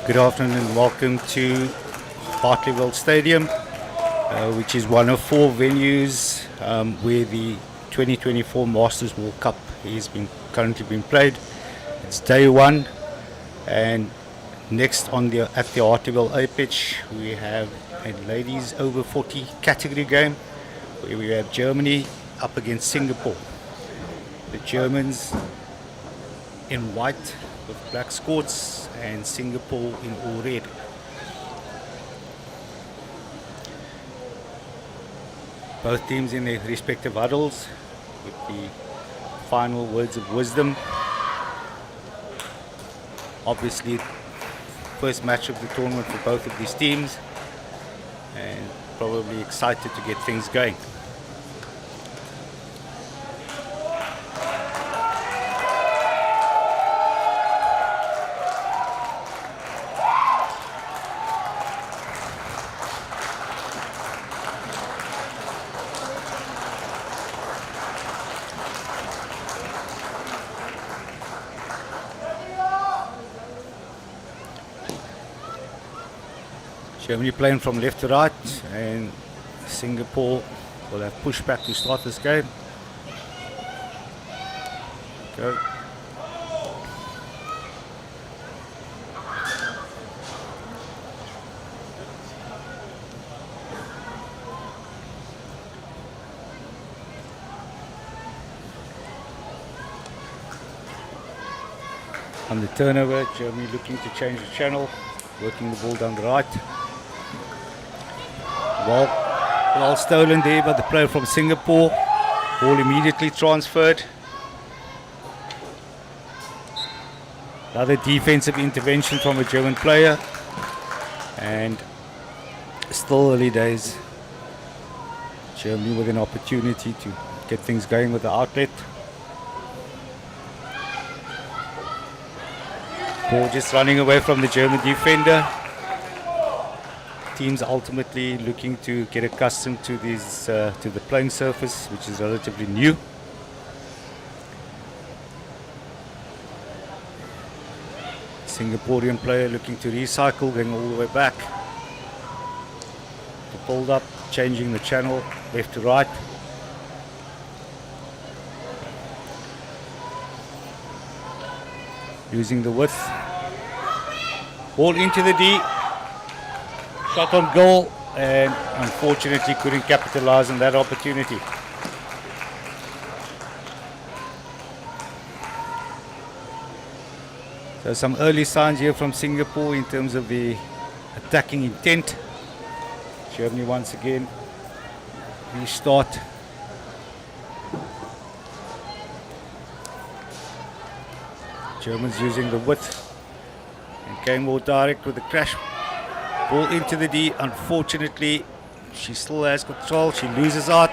Good afternoon and welcome to Bartley Stadium, which is one of 4 venues where the 2024 Masters World Cup is currently being played. It's day 1, and next at the Hartleyville A pitch we have a ladies over 40 category game where we have Germany up against Singapore. The Germans in white with black squats and Singapore in all red. Both teams in their respective huddles with the final words of wisdom. Obviously, first match of the tournament for both of these teams, and probably excited to get things going. Germany playing from left to right, and Singapore will have pushback to start this game. Go. On the turnover, Germany looking to change the channel, working the ball down the right. Well stolen there by the player from Singapore. Ball immediately transferred. Another defensive intervention from a German player. And still early days. Germany with an opportunity to get things going with the outlet. Ball just running away from the German defender. Teams ultimately looking to get accustomed to these to the playing surface, which is relatively new. Singaporean player looking to recycle, going all the way back. The build-up, changing the channel left to right. Using the width. Ball into the D. Shot on goal, and unfortunately couldn't capitalize on that opportunity. So some early signs here from Singapore in terms of the attacking intent. Germany once again restart. Germans using the width and going more direct with the crash. Ball into the D. Unfortunately, she still has control. She loses out.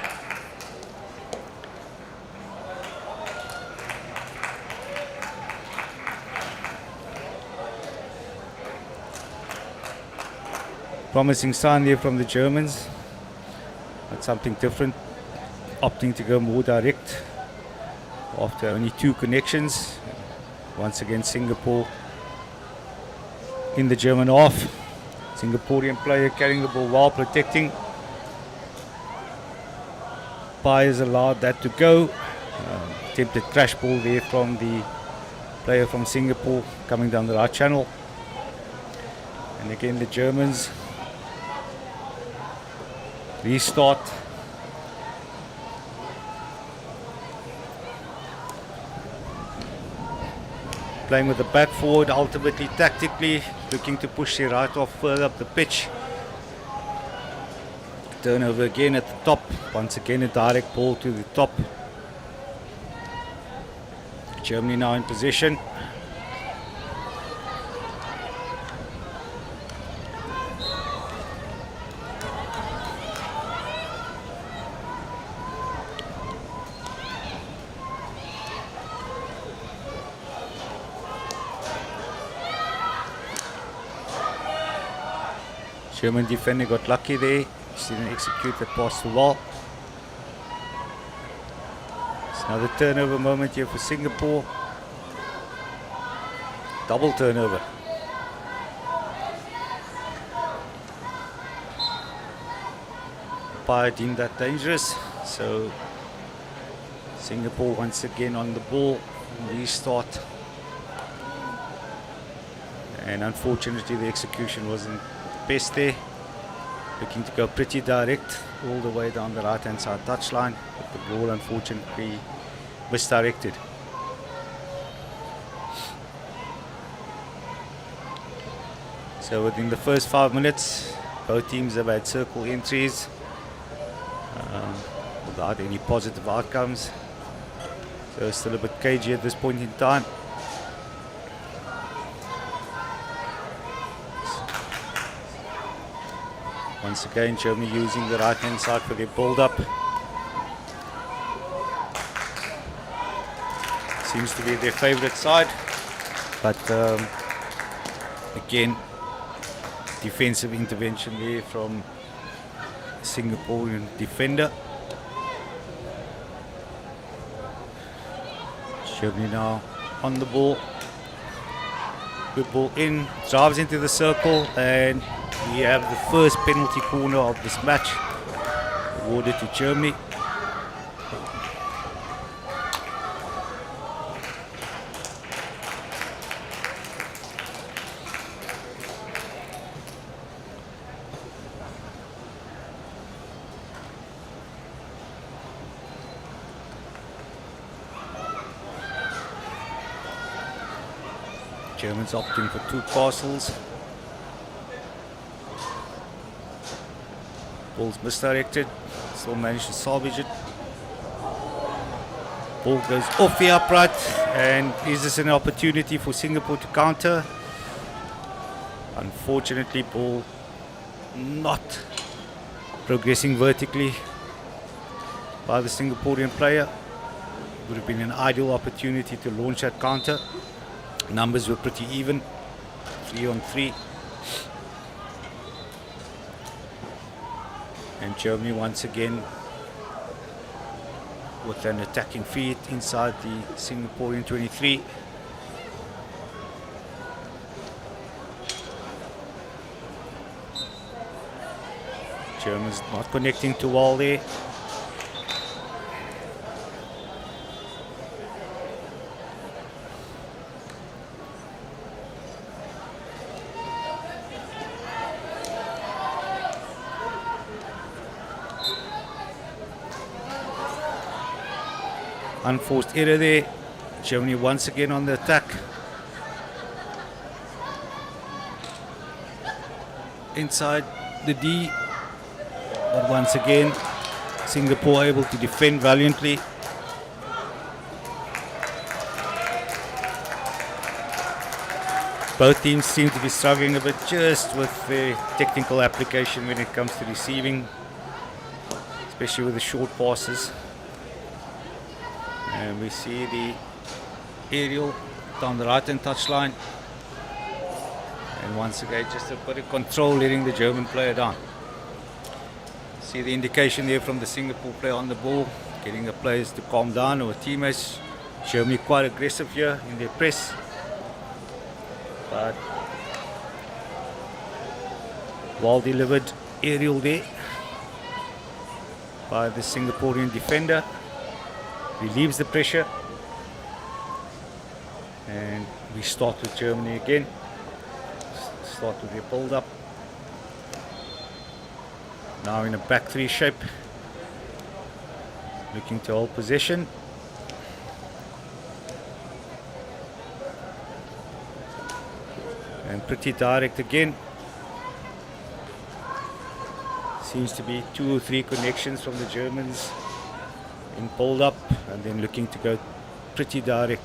Promising sign there from the Germans. That's something different. Opting to go more direct after only 2 connections. Once again, Singapore in the German half. Singaporean player carrying the ball while protecting. Pyers allowed that to go. Attempted crash ball there from the player from Singapore coming down the right channel. And again the Germans restart. Playing with the back forward, ultimately tactically looking to push the right off further up the pitch. Turnover again at the top. Once again a direct ball to the top. Germany now in possession. German defender got lucky there. Just didn't execute that pass too well. It's another turnover moment here for Singapore. Double turnover. Umpire deemed that dangerous. So Singapore once again on the ball. Restart. And unfortunately the execution wasn't best there. Looking to go pretty direct all the way down the right hand side touchline, but the ball unfortunately misdirected. So within the first 5 minutes both teams have had circle entries without any positive outcomes, so it's still a bit cagey at this point in time. Once again, Germany using the right-hand side for their build-up. Seems to be their favourite side. But again, defensive intervention there from Singaporean defender. Germany now on the ball. Good ball in, drives into the circle, and we have the first penalty corner of this match awarded to Germany. Germans opting for 2 parcels. Ball's misdirected, still managed to salvage it. Ball goes off the upright, and is this an opportunity for Singapore to counter? Unfortunately, ball not progressing vertically by the Singaporean player. Would have been an ideal opportunity to launch that counter. Numbers were pretty even, 3 on 3. And Germany once again with an attacking feed inside the Singaporean 23. Germans not connecting too well there. Unforced error there. Germany once again on the attack. Inside the D. But once again, Singapore able to defend valiantly. Both teams seem to be struggling a bit just with the technical application when it comes to receiving, especially with the short passes. And we see the aerial down the right hand touchline, and once again just a bit of control letting the German player down. See the indication there from the Singapore player on the ball, getting the players to calm down, or teammates. Germany quite aggressive here in their press, but well delivered aerial there by the Singaporean defender. Relieves the pressure, and we start with Germany again. Start with their build up. Now in a back 3 shape, looking to hold possession. And pretty direct again. Seems to be 2 or 3 connections from the Germans in build-up, and then looking to go pretty direct.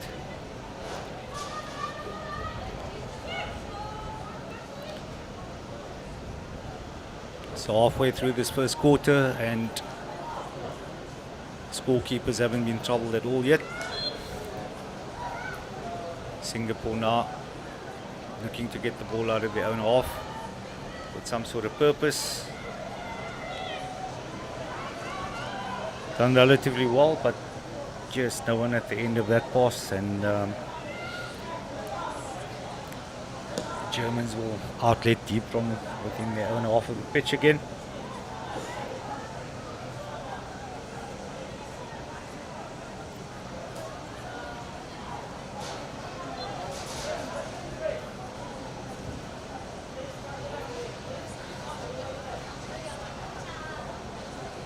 So halfway through this first quarter, and scorekeepers haven't been troubled at all yet. Singapore now looking to get the ball out of their own half with some sort of purpose. Done relatively well, but just no one at the end of that pass, and Germans will outlet deep from within their own half of the pitch again.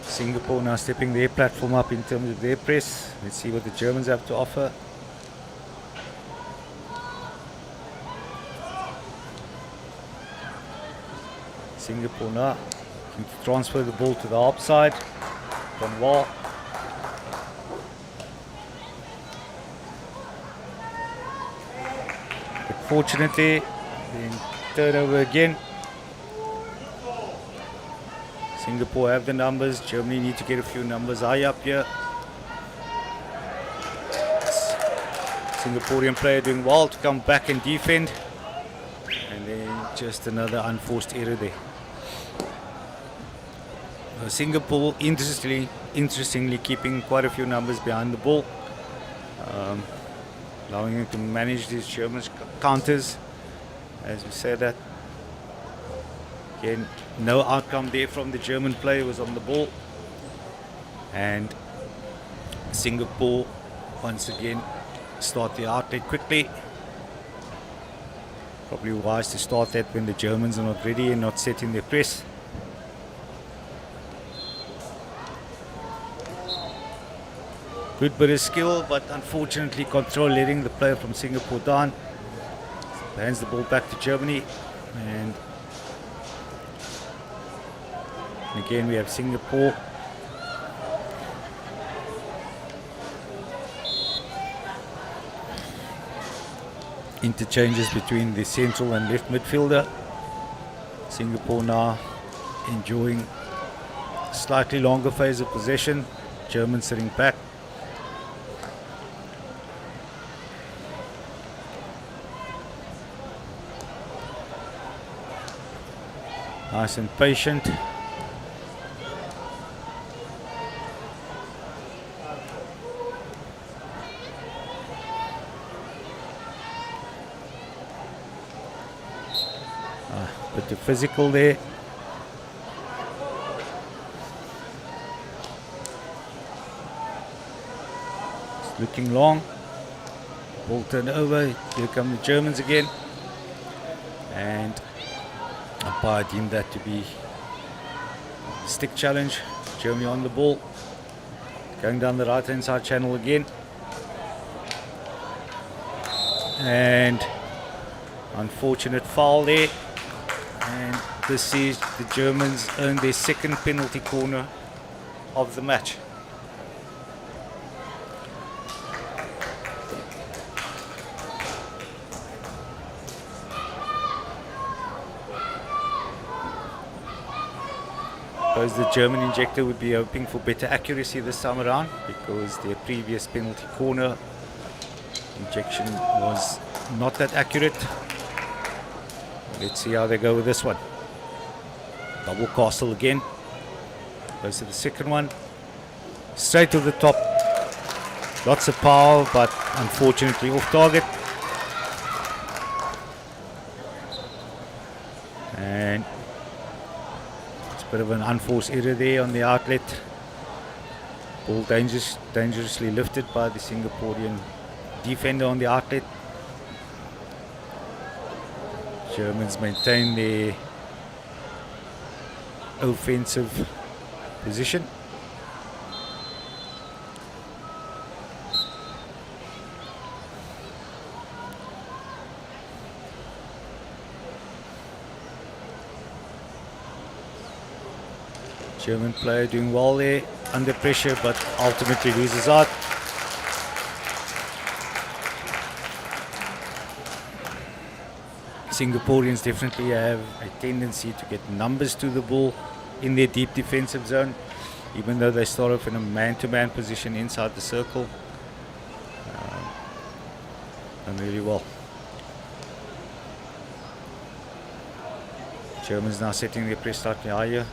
Singapore now stepping their platform up in terms of their press. Let's see what the Germans have to offer. Singapore now can transfer the ball to the upside. Done well. But fortunately, then turnover again. Singapore have the numbers. Germany need to get a few numbers high up here. Singaporean player doing well to come back and defend. And then just another unforced error there. Singapore interestingly keeping quite a few numbers behind the ball, allowing them to manage these German counters. As we said that, again, no outcome there from the German player, was on the ball, and Singapore once again start the outlet quickly. Probably wise to start that when the Germans are not ready and not setting their press. Good bit of skill, but unfortunately control letting the player from Singapore down. Hands the ball back to Germany, and again we have Singapore. Interchanges between the central and left midfielder. Singapore now enjoying a slightly longer phase of possession. Germans sitting back. Nice and patient. Bit too physical there. It's looking long. Ball turned over. Here come the Germans again. And umpire deemed that to be a stick challenge. Germany on the ball. Going down the right hand side channel again. And unfortunate foul there. And this sees the Germans earn their second penalty corner of the match. Suppose the German injector would be hoping for better accuracy this time around, because their previous penalty corner injection was not that accurate. Let's see how they go with this one. Double castle again. Goes to the second one. Straight to the top. Lots of power, but unfortunately off target. And it's a bit of an unforced error there on the outlet. Ball dangerously lifted by the Singaporean defender on the outlet. Germans maintain their offensive position. German player doing well there under pressure, but ultimately loses out. Singaporeans definitely have a tendency to get numbers to the ball in their deep defensive zone, even though they start off in a man-to-man position inside the circle. Done really well. Germans now setting their press slightly higher.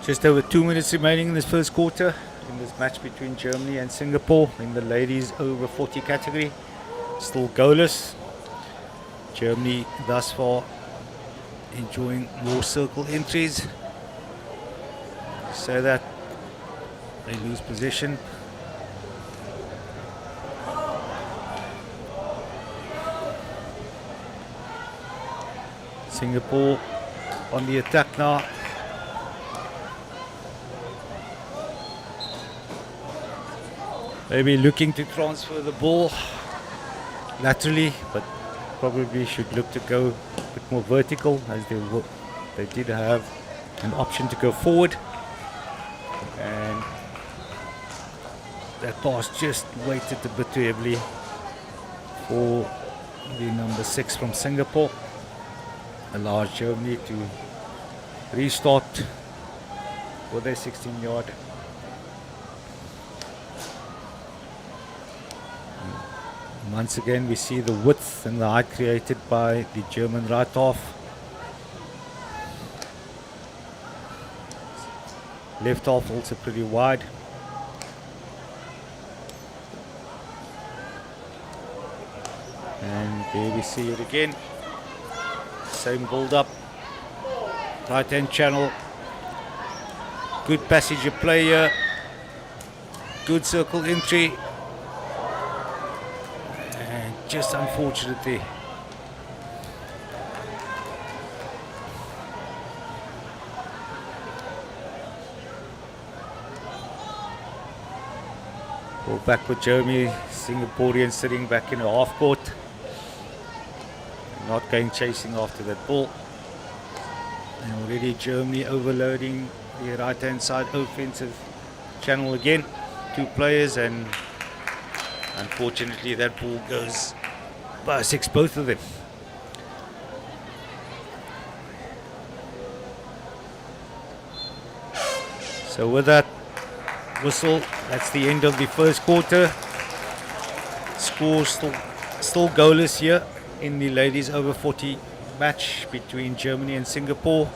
Just over 2 minutes remaining in this first quarter in this match between Germany and Singapore in the ladies over 40 category. Still goalless. Germany thus far enjoying more circle entries. So that they lose possession. Singapore on the attack now. Maybe looking to transfer the ball laterally, but probably should look to go a bit more vertical, as they did have an option to go forward. And that pass just weighted a bit too heavily for the number 6 from Singapore. Allows Germany to restart with their 16-yard. Once again, we see the width and the height created by the German right half. Left half also pretty wide. And there we see it again. Same build up. Right hand channel. Good passage of play here. Good circle entry. Just unfortunately ball back with Germany. Singaporeans sitting back in the half court, not going chasing after that ball. And already Germany overloading the right hand side offensive channel again. 2 players, and unfortunately that ball goes by 6, both of them. So with that whistle, that's the end of the first quarter. Score still goalless here in the ladies over 40 match between Germany and Singapore.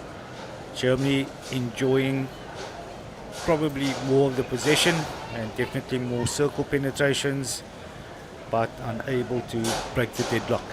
Germany enjoying probably more of the possession and definitely more circle penetrations, but unable to break the deadlock.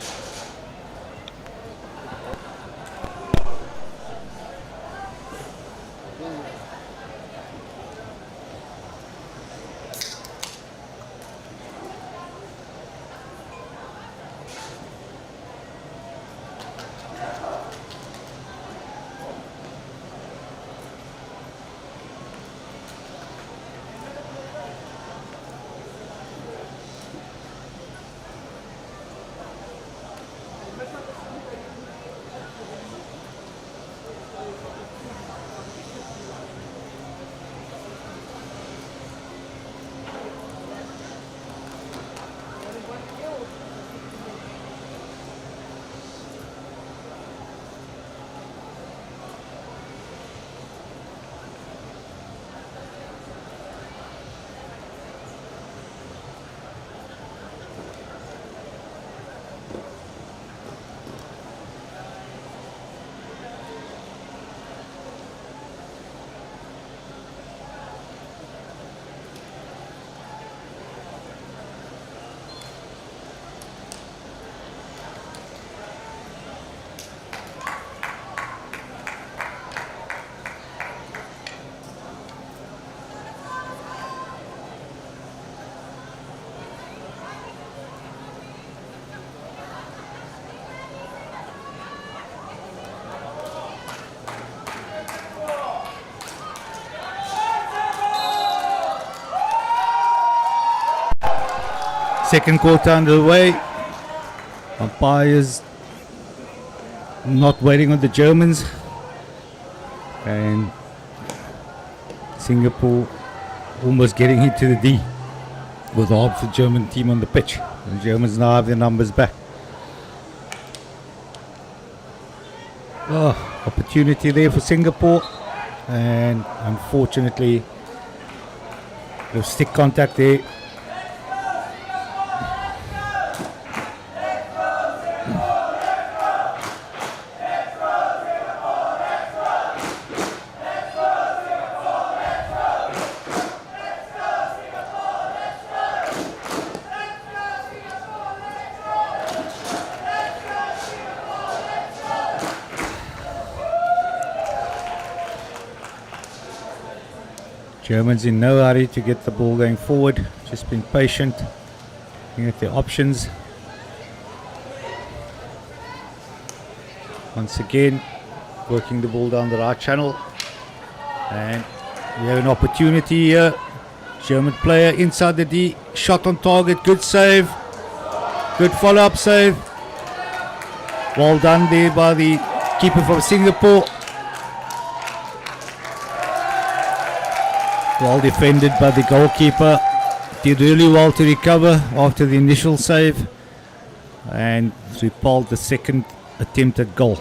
Second quarter underway. Umpires not waiting on the Germans, and Singapore almost getting into the D with half the German team on the pitch. The Germans now have their numbers back. Opportunity there for Singapore, and unfortunately the stick contact there. Germans in no hurry to get the ball going forward, just being patient, looking at their options. Once again, working the ball down the right channel, and we have an opportunity here. German player inside the D, shot on target, good save, good follow-up save. Well done there by the keeper from Singapore. Well defended by the goalkeeper. Did really well to recover after the initial save and repelled the second attempted goal.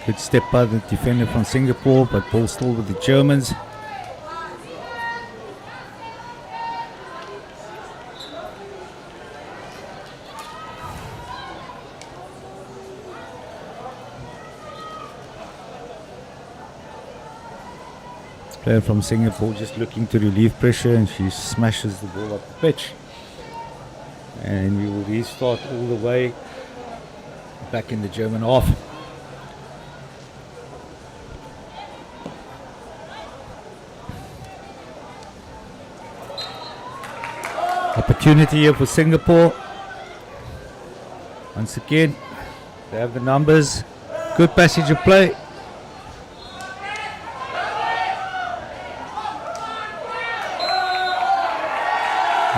Good step by the defender from Singapore, but ball still with the Germans. Player from Singapore just looking to relieve pressure, and she smashes the ball up the pitch. And we will restart all the way back in the German half. Opportunity here for Singapore. Once again, they have the numbers. Good passage of play.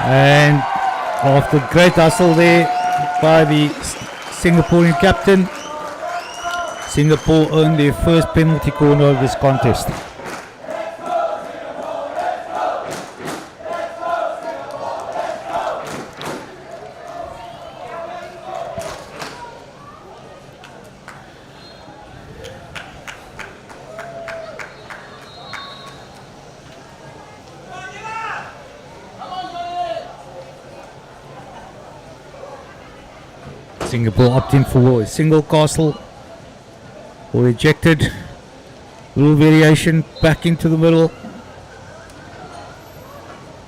And after great hustle there by the Singaporean captain, Singapore earned their first penalty corner of this contest. Singapore opting for a single castle or ejected. Little variation back into the middle.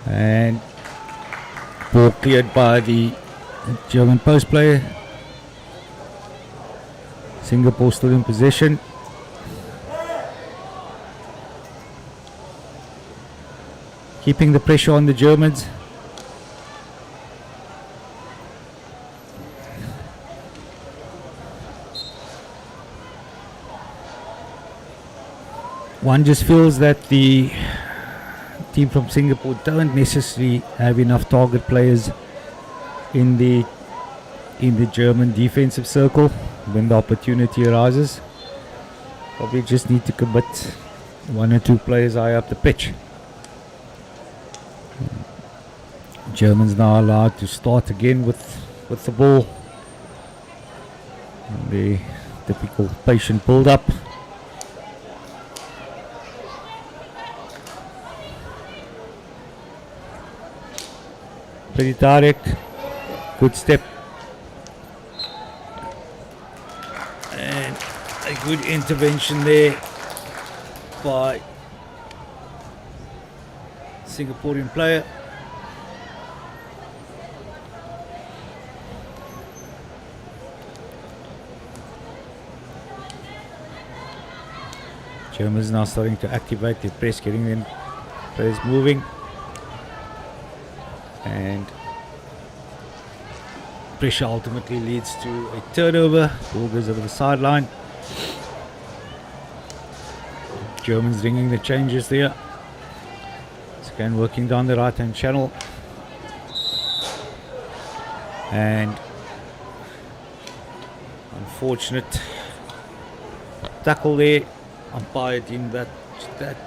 And ball cleared by the German post player. Singapore still in possession. Keeping the pressure on the Germans. One just feels that the team from Singapore don't necessarily have enough target players in the German defensive circle when the opportunity arises. Probably just need to commit one or two players high up the pitch. Germans now allowed to start again with the ball. And the typical patient build-up. Pretty direct, good step, and a good intervention there by Singaporean player. Germans now starting to activate their press, getting them players moving. and pressure ultimately leads to a turnover. Ball goes over the sideline. Germans ringing the changes there. It's again working down the right hand channel, and unfortunate tackle there. Umpire deemed that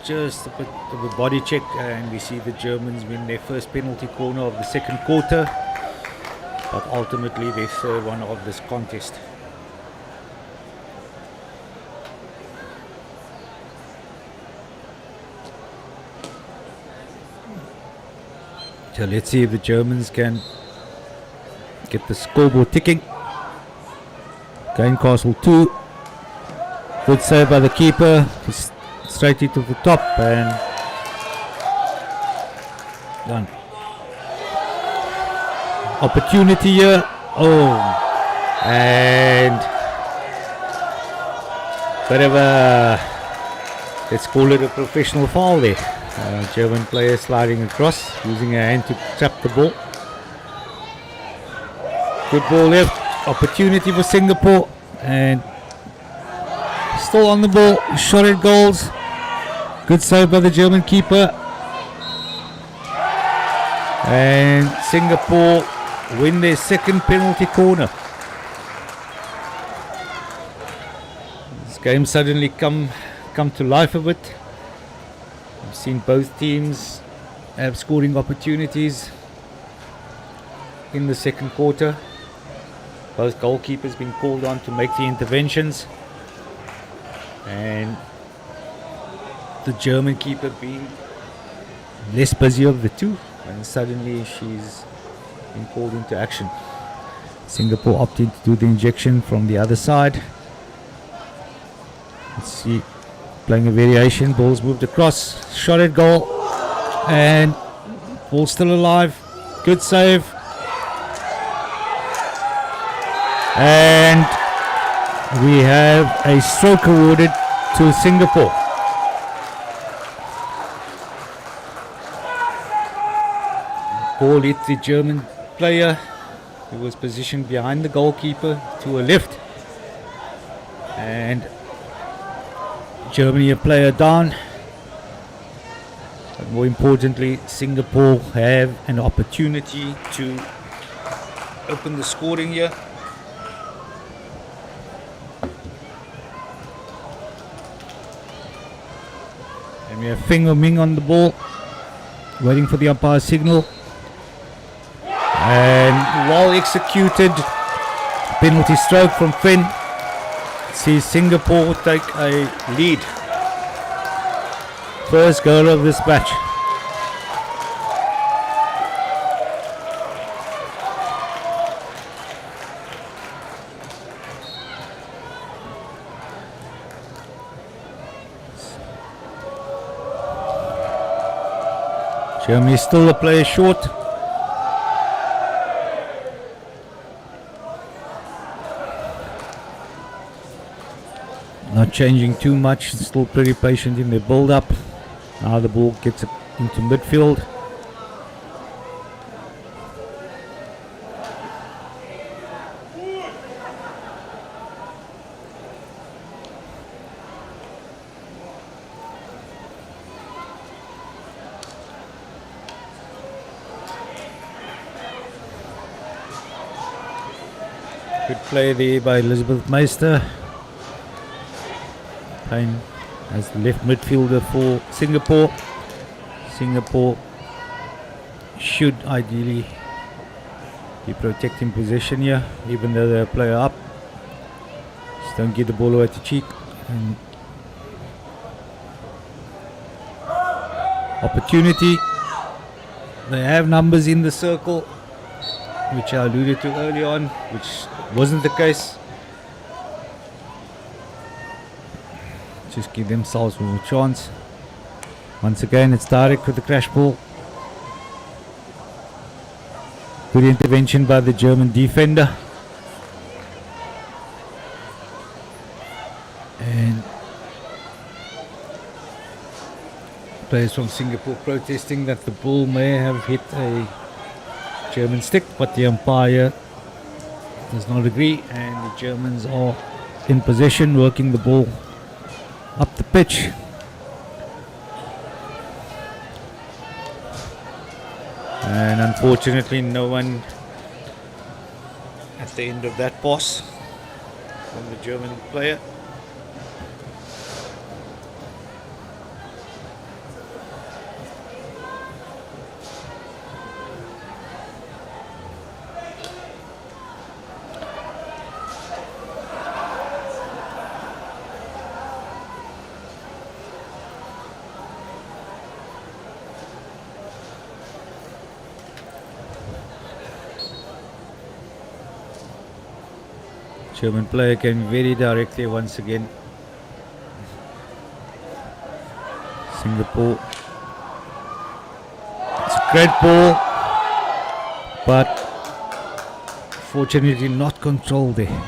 just a bit of a body check, and we see the Germans win their first penalty corner of the second quarter, but ultimately their third one of this contest. So let's see if the Germans can get the scoreboard ticking. Castle 2. Good save by the keeper. Straight into the top and done. Opportunity here. Oh, and bit of a, let's call it a professional foul there. German player sliding across, using a hand to trap the ball. Good ball left. Opportunity for Singapore, and still on the ball. Shot at goals. Good save by the German keeper. And Singapore win their second penalty corner. This game suddenly come to life a bit. We've seen both teams have scoring opportunities in the second quarter. Both goalkeepers been called on to make the interventions, and the German keeper being less busy of the two, and suddenly she's been called into action. Singapore opting to do the injection from the other side. Let's see, playing a variation. Ball's moved across, shot at goal, and ball still alive. Good save, and we have a stroke awarded to Singapore. Ball hit the German player who was positioned behind the goalkeeper to a left, and Germany a player down. But more importantly, Singapore have an opportunity to open the scoring here. And we have Feng Ming on the ball, waiting for the umpire signal. And well executed penalty stroke from Finn. See Singapore take a lead. First goal of this match. Germany still a player short. Not changing too much, still pretty patient in their build-up. Now the ball gets into midfield. Good play there by Elizabeth Meister. Payne as the left midfielder for Singapore. Singapore should ideally be protecting possession here, even though they're a player up. Just don't get the ball away to cheek. And opportunity. They have numbers in the circle, which I alluded to early on, which wasn't the case. Just give themselves more chance. Once again, it's Tariq with the crash ball. Good intervention by the German defender. And players from Singapore protesting that the ball may have hit a German stick, but the umpire does not agree, and the Germans are in possession, working the ball up the pitch. And unfortunately, no one at the end of that pass from the German player. German player came very directly once again. Singapore. It's a great ball, but fortunately not controlled there.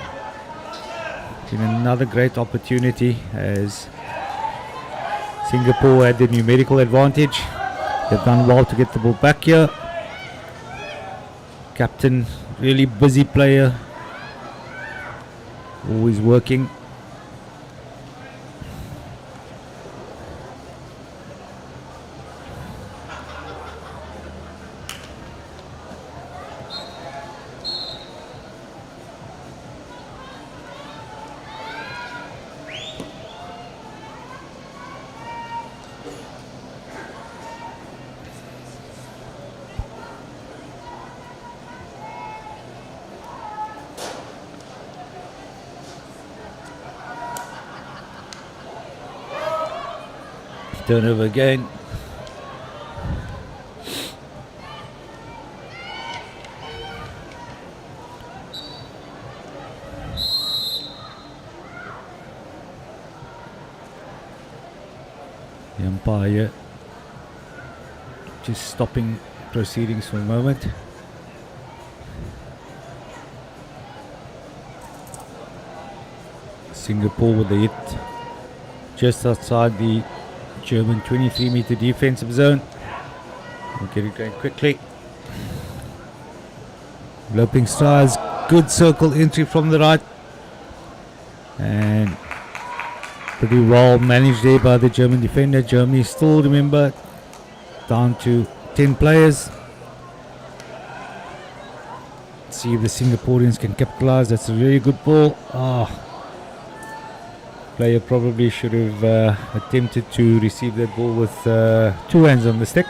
Been another great opportunity as Singapore had the numerical advantage. They've done well to get the ball back here. Captain, really busy player. Always working. Turnover again. The umpire just stopping proceedings for a moment. Singapore with the hit just outside the German 23-meter defensive zone. We'll get it going quickly. Loping strides, good circle entry from the right, and pretty well managed there by the German defender. Germany still, remember, down to 10 players. See if the Singaporeans can capitalize. That's a really good ball. Player probably should have attempted to receive that ball with two hands on the stick.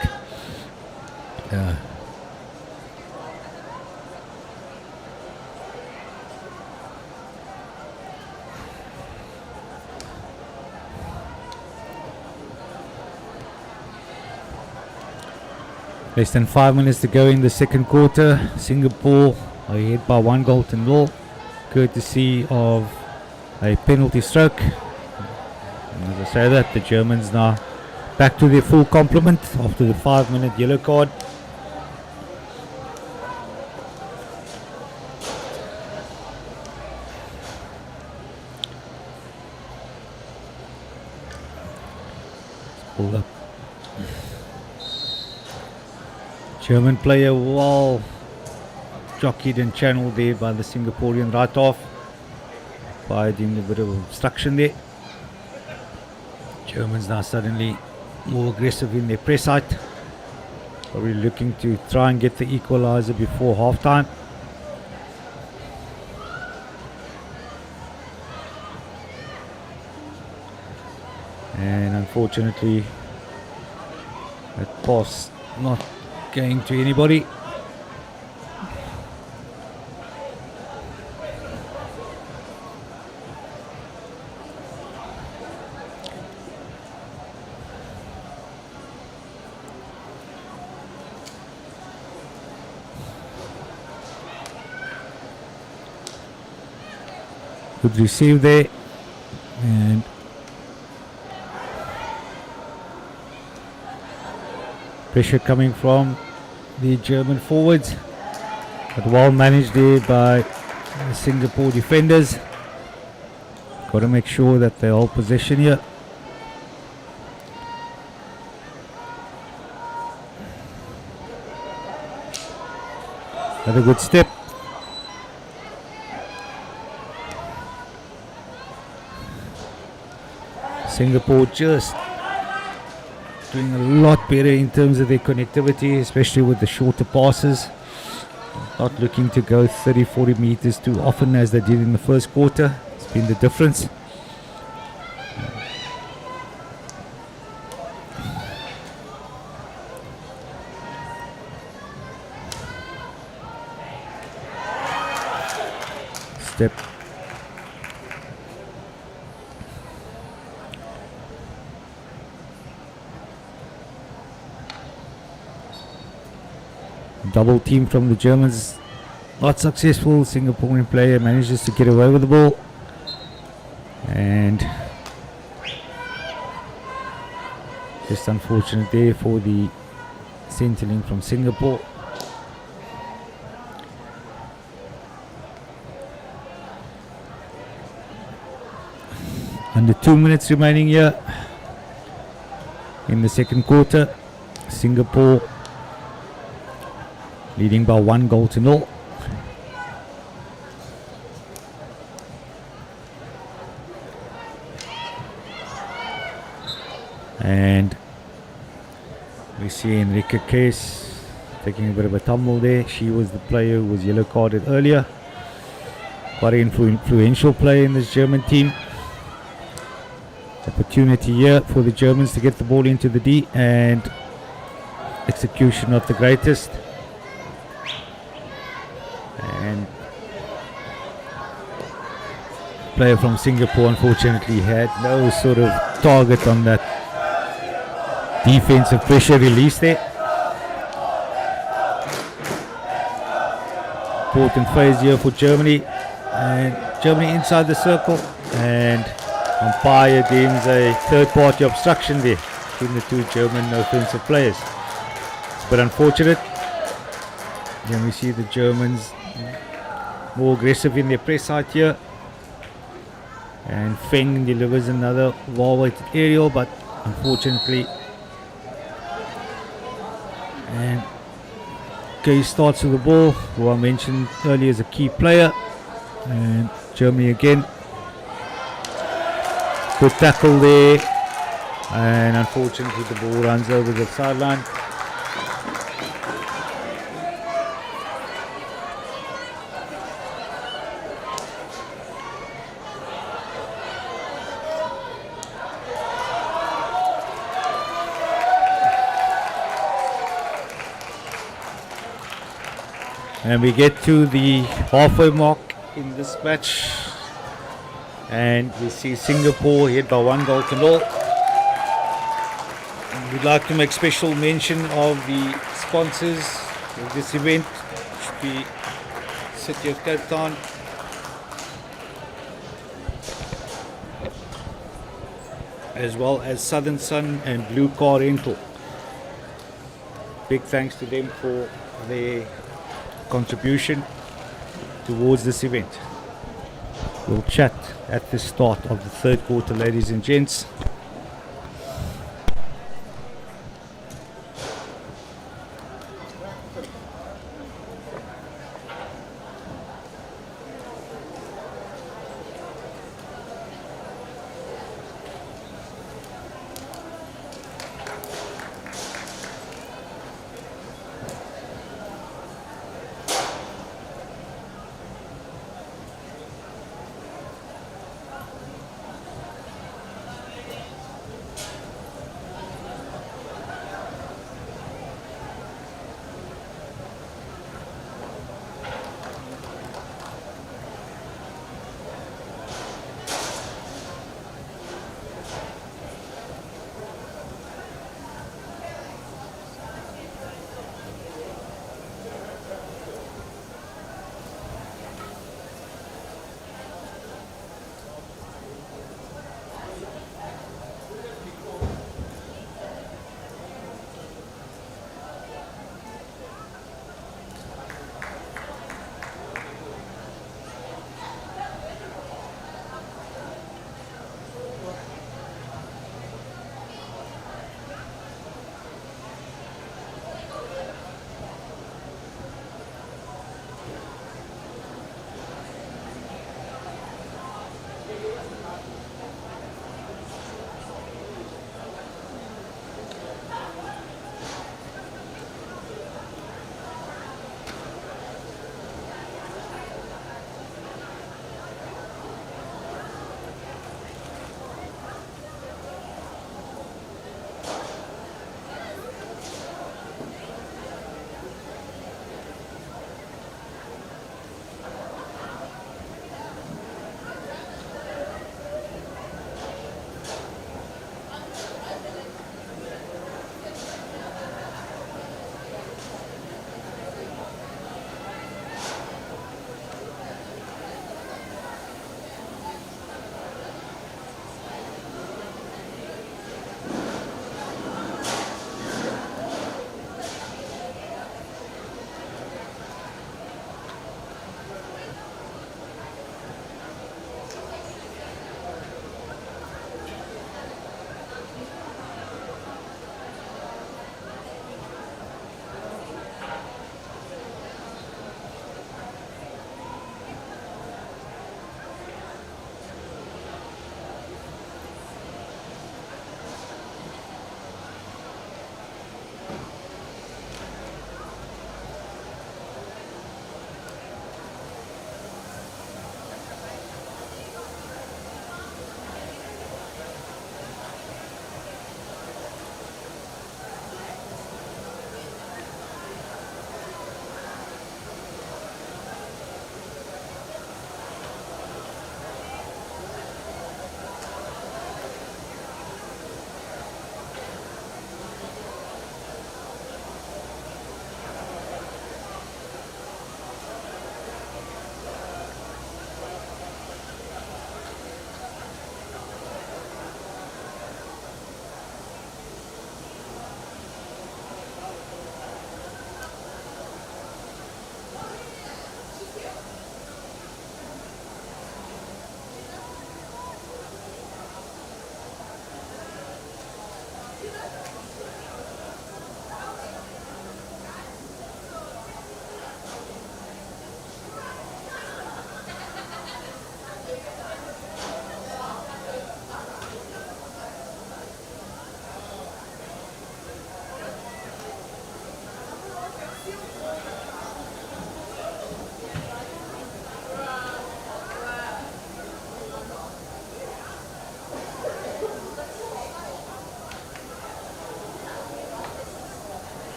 Less than 5 minutes to go in the second quarter. Singapore are ahead by 1-0, courtesy of a penalty stroke. And as I say that, the Germans now back to their full complement after the 5-minute yellow card. Pulled up. German player well jockeyed and channeled there by the Singaporean right off, providing a bit of obstruction there. Germans now suddenly more aggressive in their press height. Probably looking to try and get the equalizer before half time. And unfortunately that pass not going to anybody. Good receive there, and pressure coming from the German forwards, but well managed there by the Singapore defenders. Got to make sure that they hold possession here. Another good step. Singapore just doing a lot better in terms of their connectivity, especially with the shorter passes. Not looking to go 30-40 meters too often as they did in the first quarter. It's been the difference. Step. Double team from the Germans, not successful. Singaporean player manages to get away with the ball, and just unfortunate there for the centering from Singapore. Under 2 minutes remaining here in the second quarter. Singapore leading by 1-0. And we see Enrique Case taking a bit of a tumble there. She was the player who was yellow carded earlier. Quite an influential player in this German team. Opportunity here for the Germans to get the ball into the D, and execution not the greatest. And player from Singapore unfortunately had no sort of target on that defensive pressure release there. Important phase here for Germany, and Germany inside the circle, and umpire deems a third-party obstruction there between the two German offensive players. It's a bit unfortunate. Then we see the Germans more aggressive in their press out here, and Feng delivers another well-weighted aerial, but unfortunately, and Gay starts with the ball, who I mentioned earlier is a key player, and Germany again. Good tackle there, and unfortunately the ball runs over the sideline. And we get to the halfway mark in this match, and we see Singapore hit by 1-0. We'd like to make special mention of the sponsors of this event, which should be City of Cape Town, as well as Southern Sun and Blue Car Rental. Big thanks to them for their contribution towards this event. We'll chat at the start of the third quarter, ladies and gents.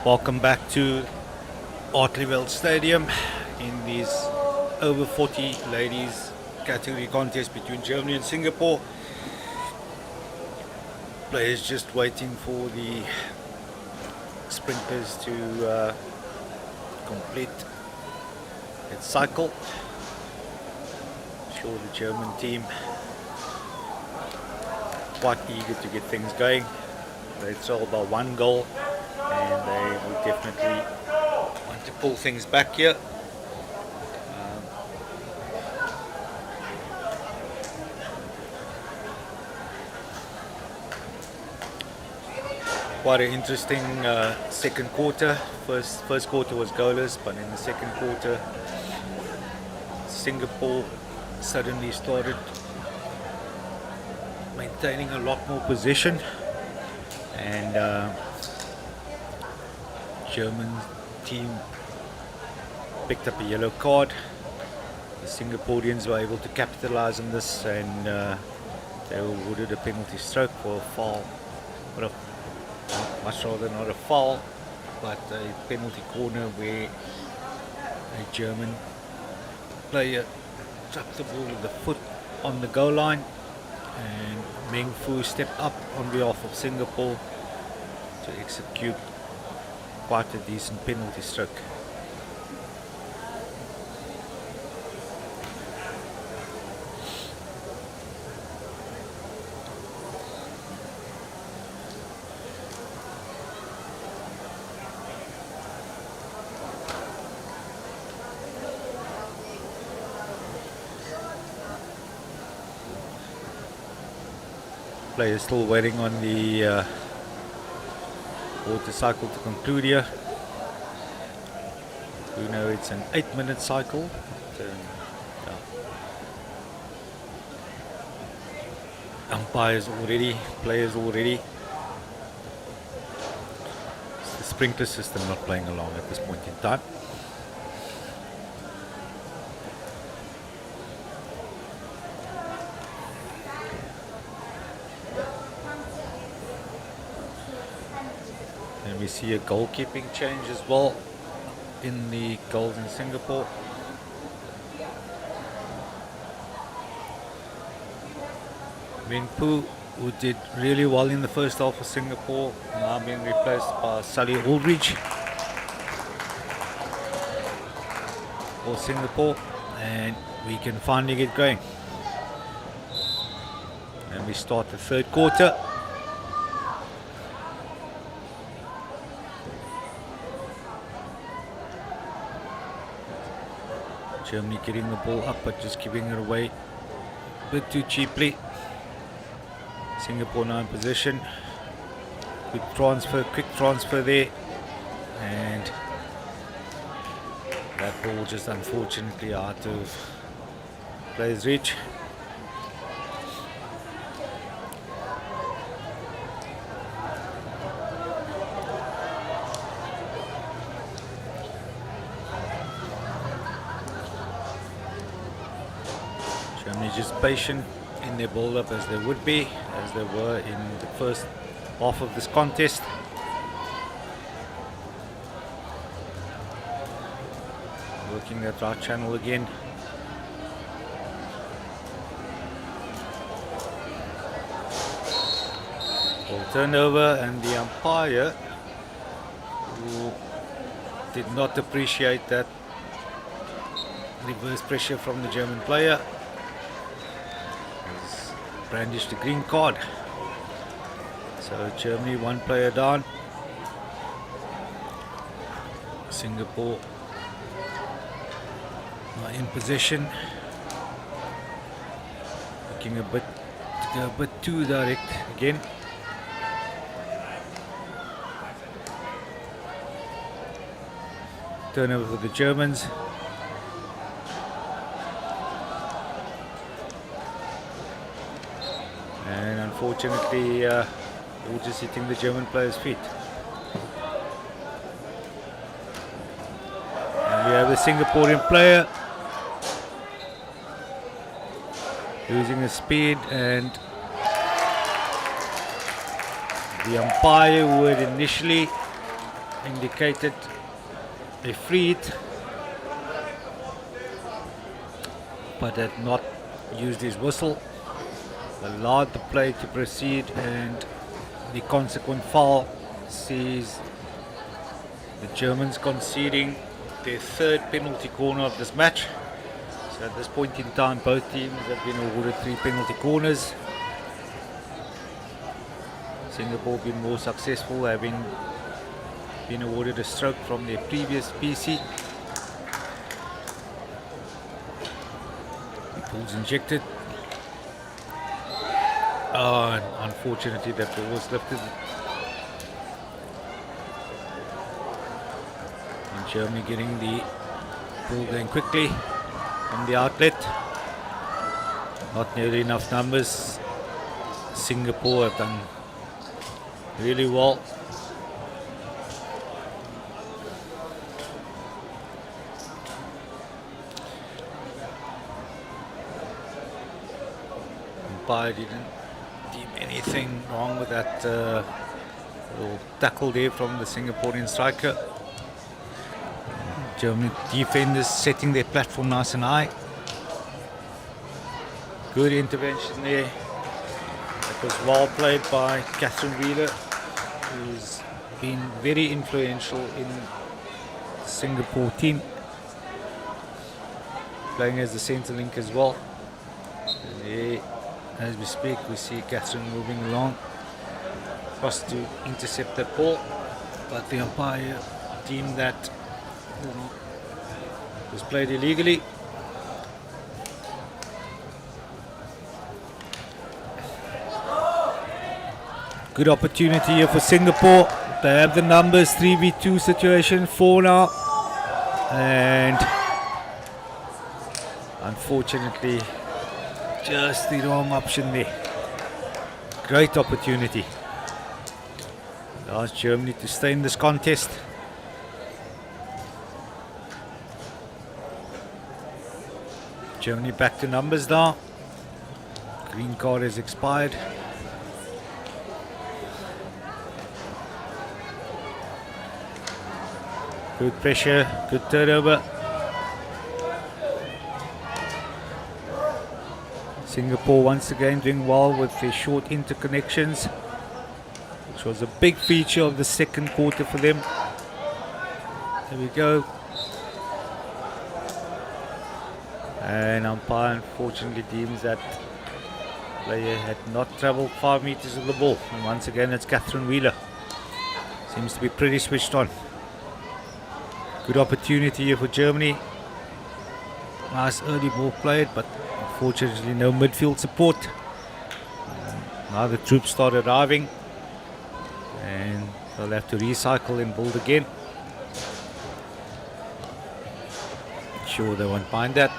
Welcome back to Hartleyville Stadium in this over 40 ladies category contest between Germany and Singapore. Players just waiting for the sprinters to complete its cycle. Sure, the German team quite eager to get things going. It's all about one goal, and they will definitely want to pull things back here. Quite an interesting second quarter. First quarter was goalless, but in the second quarter, Singapore suddenly started maintaining a lot more possession, and German team picked up a yellow card. The Singaporeans were able to capitalize on this, and they were awarded a penalty stroke for a foul. Much rather not a foul, but a penalty corner where a German player dropped the ball with the foot on the goal line, and Meng Fu stepped up on behalf of Singapore to execute quite a decent penalty stroke. Players still waiting on the water cycle to conclude here. We know it's an 8-minute cycle. But, umpires already, players already. It's the sprinkler system not playing along at this point in time. We see a goalkeeping change as well in the goals in Singapore. Meng Fu, who did really well in the first half for Singapore, now being replaced by Sully Aldridge for Singapore, and we can finally get going. And we start the third quarter. Germany getting the ball up, but just giving it away a bit too cheaply. Singapore now in position. Good transfer, quick transfer there, and that ball just unfortunately out of player's reach. Germany just patient in their build-up, as they would be, as they were in the first half of this contest. Working that right channel again. Ball turnover, and the umpire, who did not appreciate that reverse pressure from the German player, brandished a green card. So Germany one player down. Singapore not in possession. Looking a bit too direct again. Turnover for the Germans. And unfortunately, all just hitting the German player's feet. And we have the Singaporean player losing his speed, and the umpire who had initially indicated a free hit, but had not used his whistle, allowed the play to proceed, and the consequent foul sees the Germans conceding their third penalty corner of this match. So at this point in time, both teams have been awarded 3 penalty corners. Singapore been more successful, having been awarded a stroke from their previous PC. The ball's injected. And unfortunately that ball was lifted. And Germany getting the ball going quickly from the outlet. Not nearly enough numbers. Singapore have done really well. Umpire didn't deem anything wrong with that little tackle there from the Singaporean striker. German defenders setting their platform nice and high. Good intervention there. That was well played by Catherine Wheeler, who's been very influential in the Singapore team, playing as the centre link as well. And there, as we speak, we see Catherine moving along across to intercept that ball, but the umpire deemed that was played illegally. Good opportunity here for Singapore. They have the numbers, 3v2 situation, 4 now. And unfortunately, just the wrong option there. Great opportunity. Allows Germany to stay in this contest. Germany back to numbers now. Green card has expired. Good pressure, good turnover. Singapore once again doing well with their short interconnections, which was a big feature of the second quarter for them. There we go. And umpire unfortunately deems that player had not travelled 5 meters of the ball. And once again it's Catherine Wheeler. Seems to be pretty switched on. Good opportunity here for Germany. Nice early ball played, but unfortunately no midfield support. Now the troops start arriving, and they'll have to recycle and build again. Sure, they won't mind that.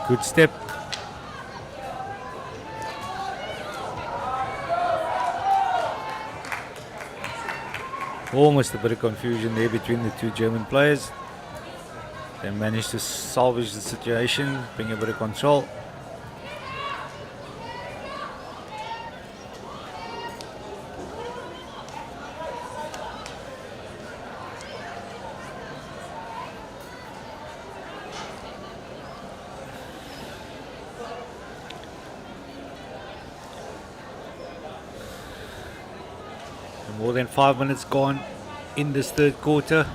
Good step. Almost a bit of confusion there between the two German players. They managed to salvage the situation, bring a bit of control. More than 5 minutes gone in this third quarter.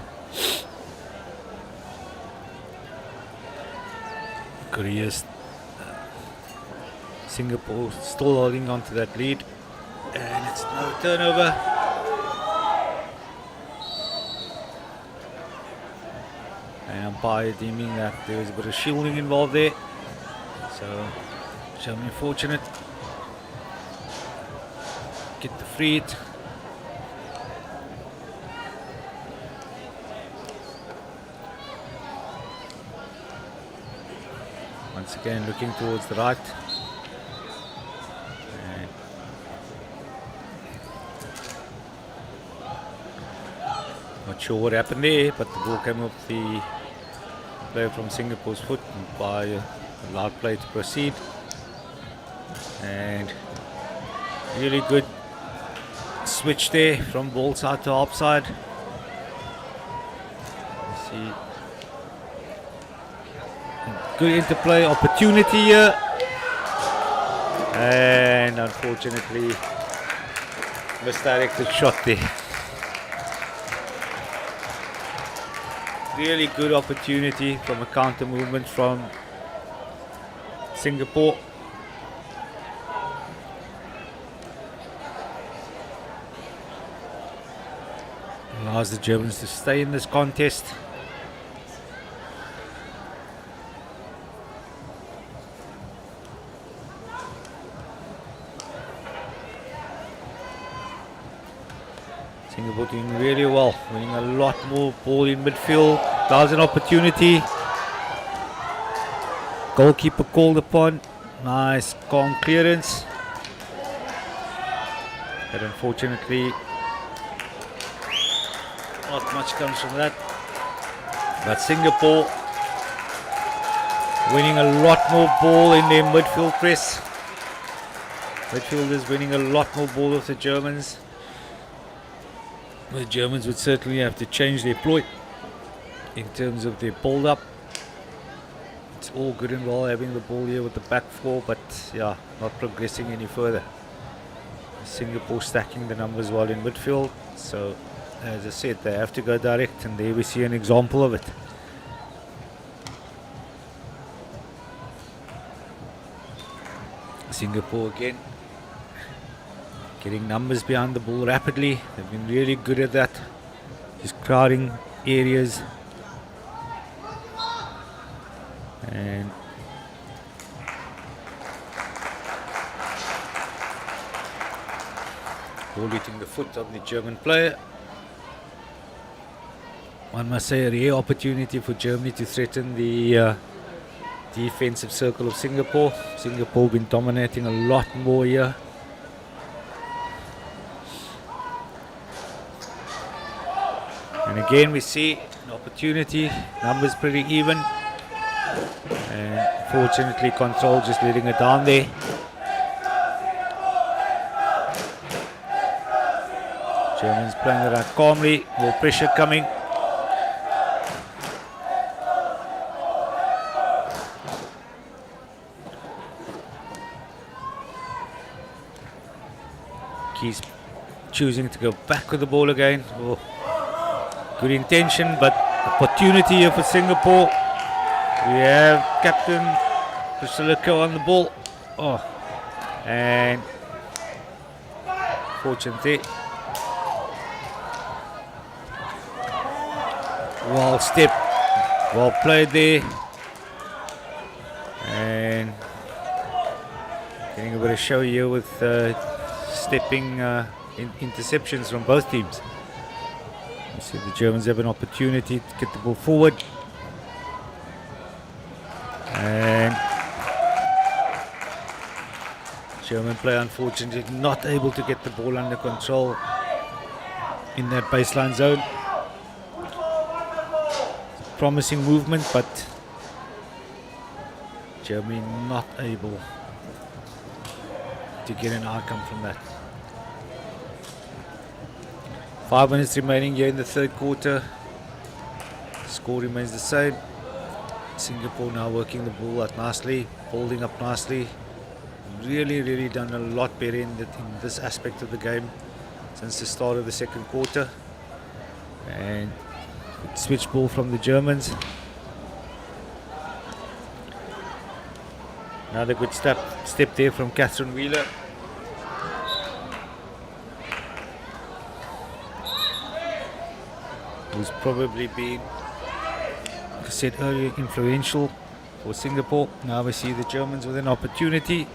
Korea's Singapore still holding on to that lead, and it's no turnover. And umpire deeming that there was a bit of shielding involved there, so Germany fortunate. Get the free hit. Once again looking towards the right. And not sure what happened there, but the ball came off the player from Singapore's foot and by allowed play to proceed. And really good switch there from ball side to offside. See, good interplay opportunity here, and unfortunately misdirected shot there. Really good opportunity from a counter movement from Singapore. Allows the Germans to stay in this contest. Singapore doing really well, winning a lot more ball in midfield. There's an opportunity. Goalkeeper called upon. Nice calm clearance. But unfortunately, not much comes from that. But Singapore winning a lot more ball in their midfield press. Midfielders winning a lot more ball of the Germans. The Germans would certainly have to change their ploy in terms of their build-up. It's all good and well having the ball here with the back four, but yeah, not progressing any further. Singapore stacking the numbers well in midfield, so as I said, they have to go direct, and there we see an example of it. Singapore again getting numbers behind the ball rapidly. They've been really good at that, just crowding areas. And ball hitting the foot of the German player. One must say a rare opportunity for Germany to threaten the defensive circle of Singapore. Singapore been dominating a lot more here. And again we see an opportunity, numbers pretty even. And fortunately Control just letting it down there. Germans playing around calmly, more pressure coming. He's choosing to go back with the ball again. Oh, good intention, but opportunity here for Singapore. We have Captain Priscillico on the ball. Oh, and fortunately, well step, well played there, and getting a bit of show here with stepping interceptions from both teams. You see the Germans have an opportunity to get the ball forward, and German player unfortunately not able to get the ball under control in that baseline zone. Promising movement, but Germany not able to get an outcome from that. 5 minutes remaining here in the third quarter. Score remains the same. Singapore now working the ball out nicely, holding up nicely. Really done a lot better in this aspect of the game since the start of the second quarter. And switch ball from the Germans. Another good step there from Catherine Wheeler. Who's probably been, like I said earlier, influential for Singapore. Now we see the Germans with an opportunity.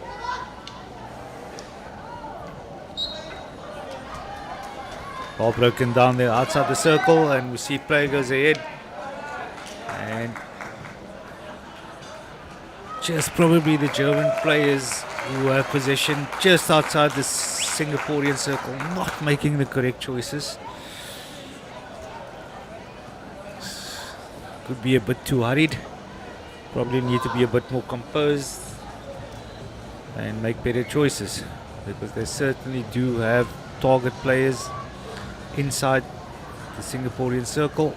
Ball broken down there outside the circle, and we see play goes ahead. And just probably the German players who have possession just outside the Singaporean circle, not making the correct choices. Could be a bit too hurried. Probably need to be a bit more composed. and make better choices, because they certainly do have target players inside the Singaporean circle.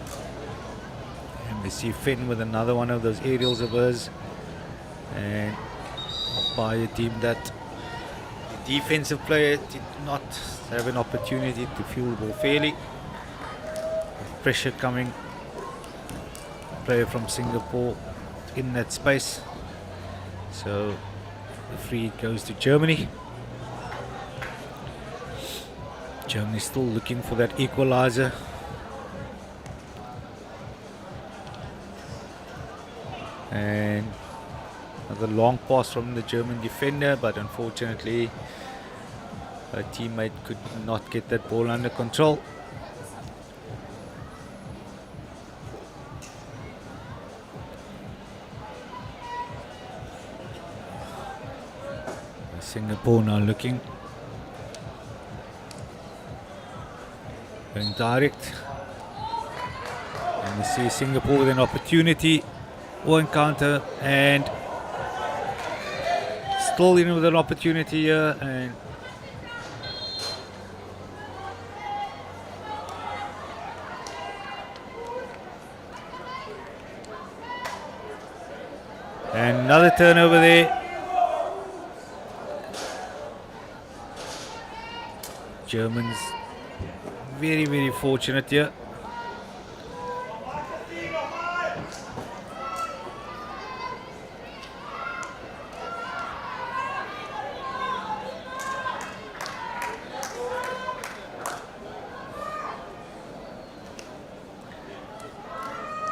And we see Finn with another one of those aerials of hers, and umpire deemed that the defensive player did not have an opportunity to field the ball fairly. With pressure coming, player from Singapore in that space, so the free goes to Germany. Germany still looking for that equalizer. And another long pass from the German defender, but unfortunately a teammate could not get that ball under control. Singapore now looking, going direct, and we see Singapore with an opportunity or encounter, and still in with an opportunity here, and another turnover there. Germans very, very fortunate here.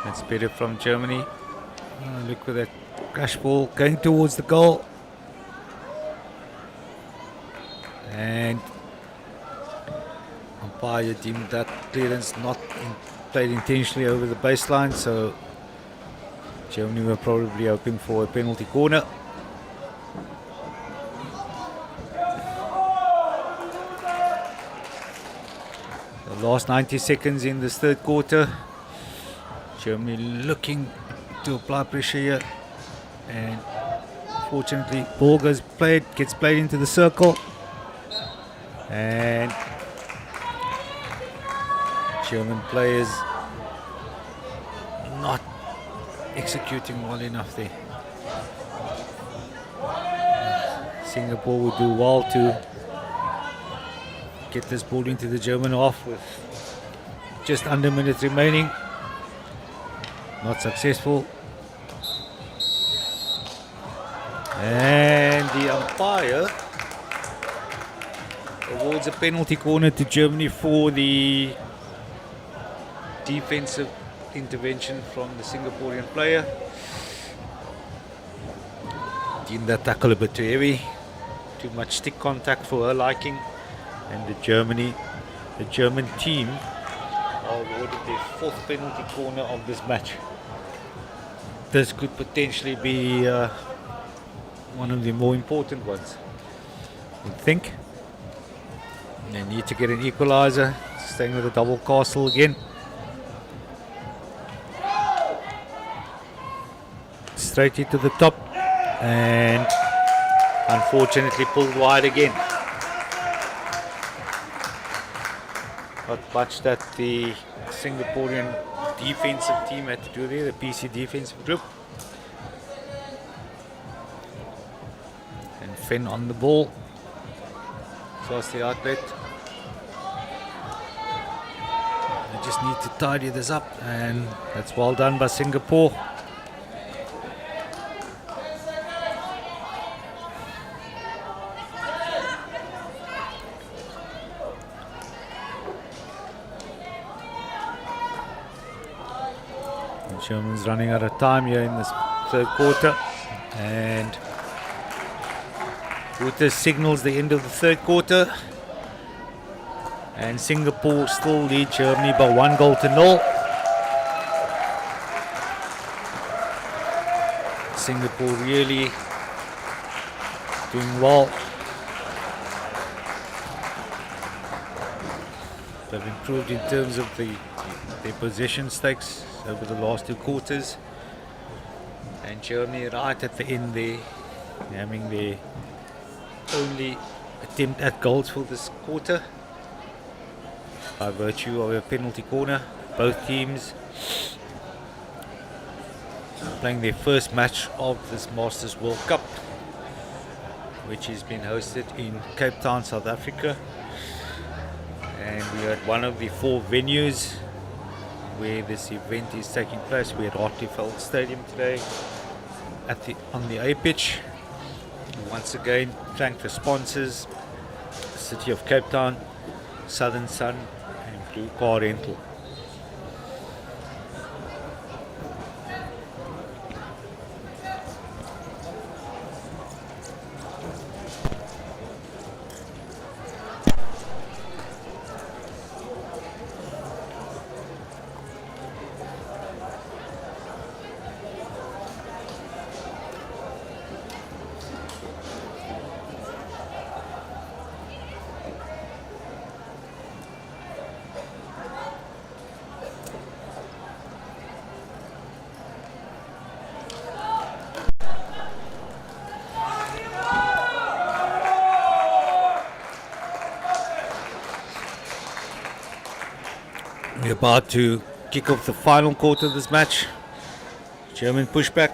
That's better from Germany. Look at that crash ball going towards the goal. And umpire deemed that clearance not played intentionally over the baseline, so Germany were probably hoping for a penalty corner. The last 90 seconds in this third quarter, Germany looking to apply pressure here, and fortunately ball gets played into the circle, and German players not executing well enough there. Singapore would do well to get this ball into the German half with just under a minute remaining. Not successful. And the umpire awards a penalty corner to Germany for the defensive intervention from the Singaporean player. Deemed that tackle a bit too heavy, too much stick contact for her liking, and the German team are awarded their fourth penalty corner of this match. This could potentially be one of the more important ones, I think. They need to get an equalizer, staying with the double castle again. Straight into the top, and unfortunately pulled wide again. Not much that the Singaporean defensive team had to do there, the PC defensive group. And Finn on the ball. Across the outlet. They just need to tidy this up, and that's well done by Singapore. Germans running out of time here in this third quarter, and Ruta signals the end of the third quarter, and Singapore still lead Germany by 1-0. Singapore really doing well. They've improved in terms of their possession stakes over the last two quarters, and Germany right at the end there, having their only attempt at goals for this quarter by virtue of a penalty corner. Both teams playing their first match of this Masters World Cup, which has been hosted in Cape Town, South Africa. And we are at one of the 4 venues where this event is taking place. We're at Hartlepool Stadium today on the A pitch. Once again, thank the sponsors, the City of Cape Town, Southern Sun and Blue Car Rental. We're about to kick off the final quarter of this match. German pushback.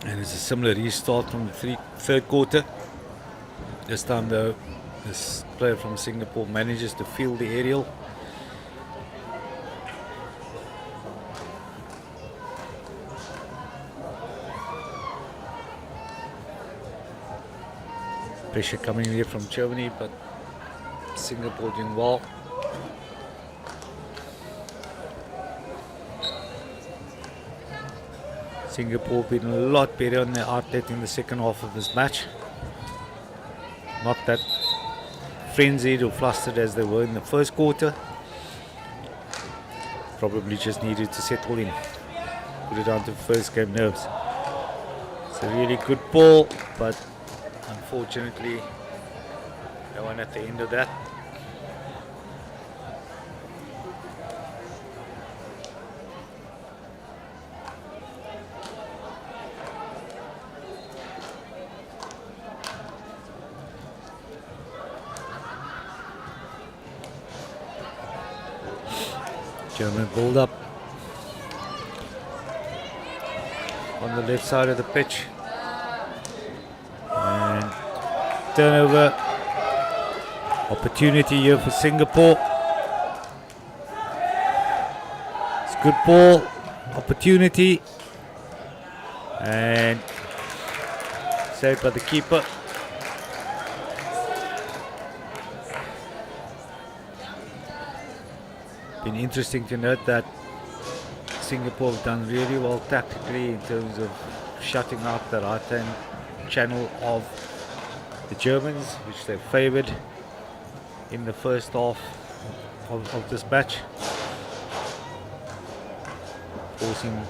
And it's a similar restart from the third quarter. This time though, this player from Singapore manages to field the aerial. Pressure coming here from Germany, but Singapore doing well. Singapore been a lot better on their outlet in the second half of this match. Not that frenzied or flustered as they were in the first quarter. Probably just needed to settle in, put it down to first game nerves. It's a really good ball, but unfortunately no one at the end of that. German build-up on the left side of the pitch, and turnover opportunity here for Singapore. It's good ball, opportunity, and saved by the keeper. Been interesting to note that Singapore have done really well tactically in terms of shutting out the right hand channel of the Germans, which they favoured in the first half of this match, forcing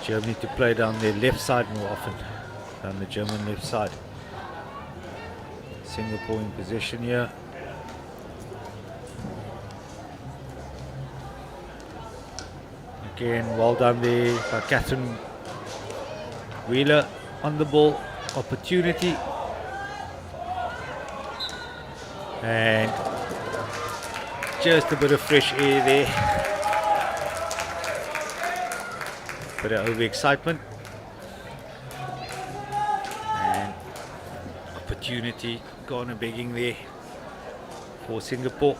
Germany to play down their left side more often than the German left side. Singapore in possession here. Again, well done there by Catherine Wheeler on the ball. Opportunity. And just a bit of fresh air there. Bit of overexcitement. And opportunity gone a begging there for Singapore.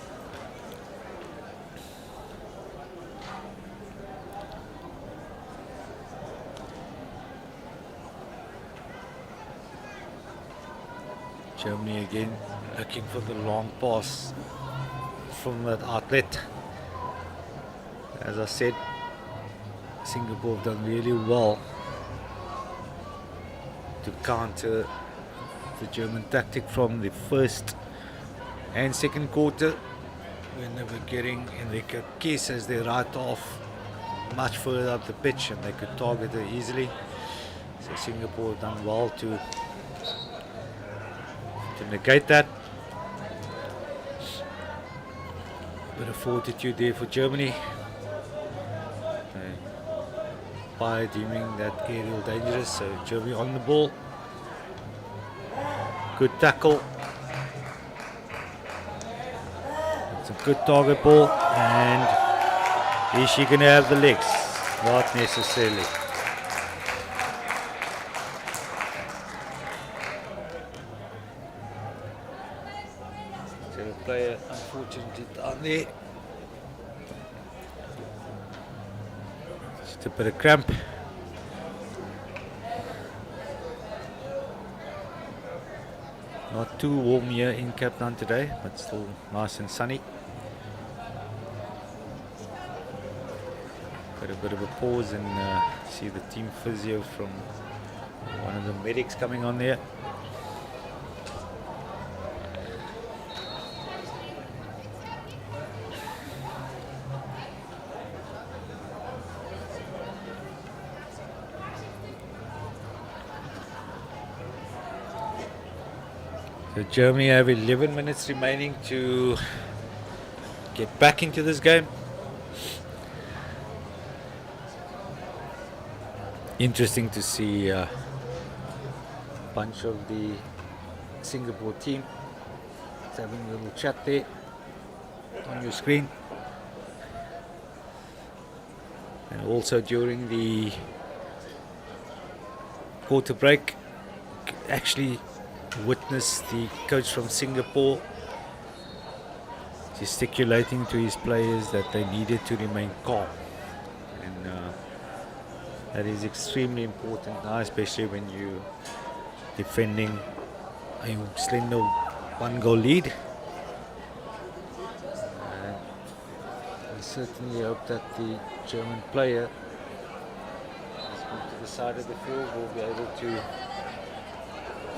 Germany again looking for the long pass from that outlet. As I said, Singapore have done really well to counter the German tactic from the first and second quarter, when they were getting Enrique Kies as their right off much further up the pitch and they could target her easily. So Singapore have done well to negate that. Bit of fortitude there for Germany. umpire deeming that aerial dangerous. So Germany on the ball. Good tackle. It's a good target ball. And is she going to have the legs? Not necessarily. So the player unfortunately down there. Just a bit of cramp. Not too warm here in Cape Town today, but still nice and sunny. Got a bit of a pause and see the team physio from one of the medics coming on there. So Germany have 11 minutes remaining to get back into this game. Interesting to see a bunch of the Singapore team having a little chat there on your screen. And also during the quarter break, actually witnessed the coach from Singapore gesticulating to his players that they needed to remain calm, and that is extremely important now, especially when you're defending a slender 1-goal lead. And we certainly hope that the German player to the side of the field will be able to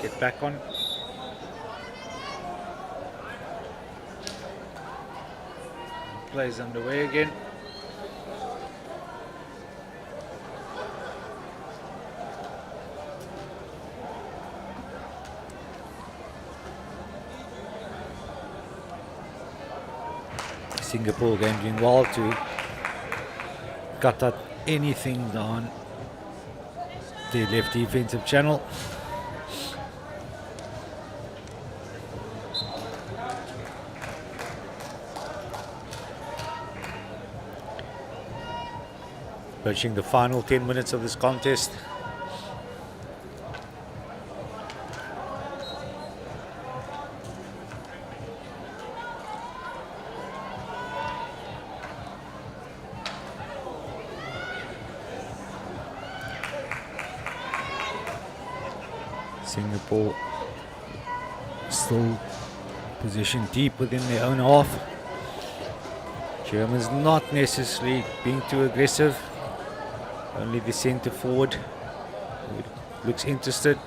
get back on. Plays underway again. Singapore again doing well to cut out anything down the left defensive channel. Approaching the final 10 minutes of this contest. Singapore still positioned deep within their own half. Germans not necessarily being too aggressive. Only the centre forward who looks interested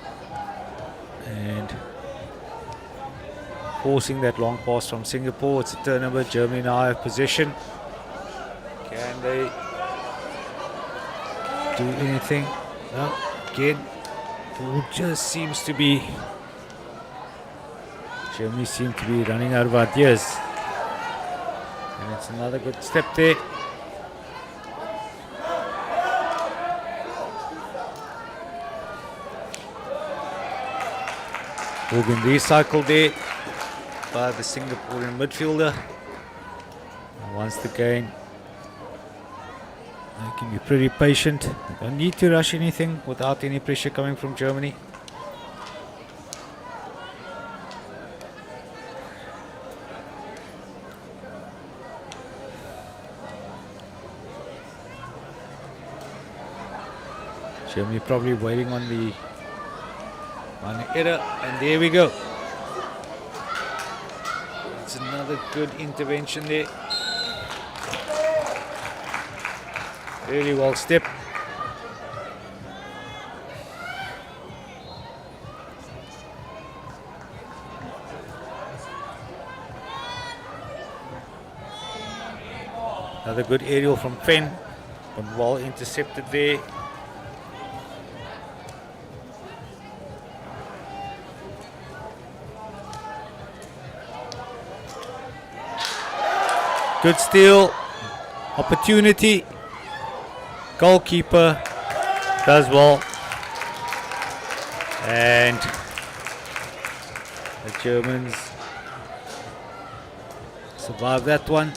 and forcing that long pass from Singapore. It's a turnover. Germany now have possession. Can they do anything? No. Again, ball just seems to be. Germany seem to be running out of ideas. And it's another good step there. Organ recycled there by the Singaporean midfielder. And once again, they can be pretty patient. Don't need to rush anything without any pressure coming from Germany. Germany probably waiting on the error, and there we go. It's another good intervention there. Really well stepped. Another good aerial from Fenn, but well intercepted there. Good steal, opportunity, goalkeeper Does well. And the Germans survive that one.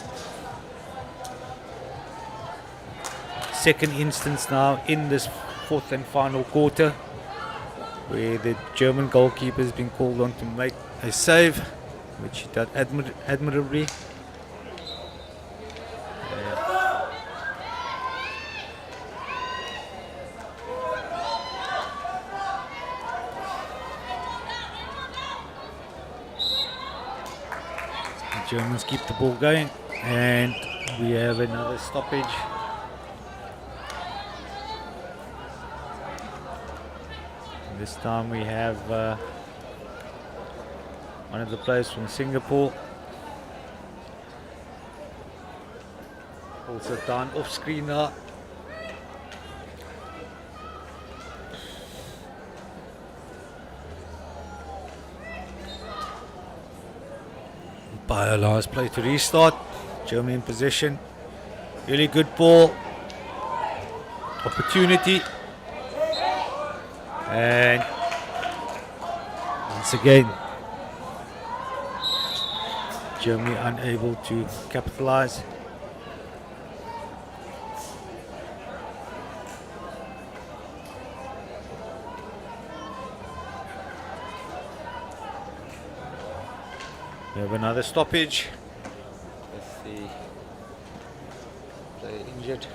Second instance now in this fourth and final quarter where the German goalkeeper has been called on to make a save, which he did admirably. The Germans keep the ball going, and we have another stoppage. This time we have one of the players from Singapore also down off screen now. Umpire allows play to restart. Germany in possession. Really good ball. Opportunity. And once again, Germany unable to capitalize. We have another stoppage with the player injured.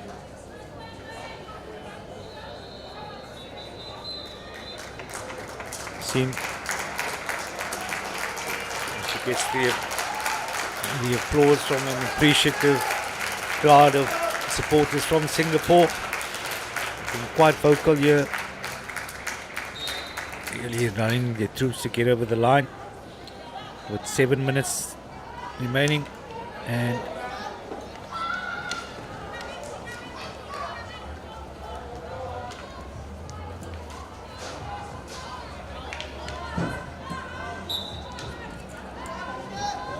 Seen she gets the applause from an appreciative crowd of supporters from Singapore. Been quite vocal here, really running their troops to get over the line with 7 minutes remaining. And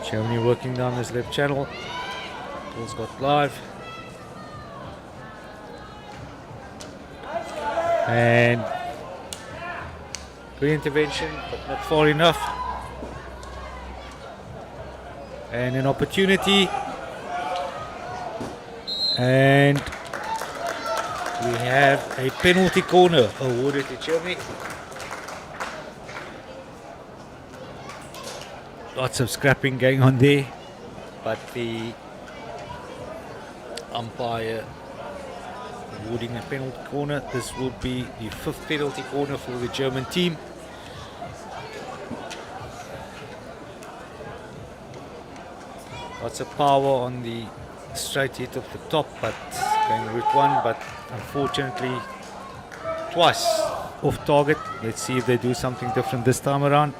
Germany working down this left channel. Ball's got live. And good intervention, but not far enough. And an opportunity. And we have a penalty corner awarded to Germany. Lots of scrapping going on there, but the umpire awarding a penalty corner. This will be the fifth penalty corner for the German team. Lots of power on the straight hit of the top, but going route one, but unfortunately twice off target. Let's see if they do something different this time around.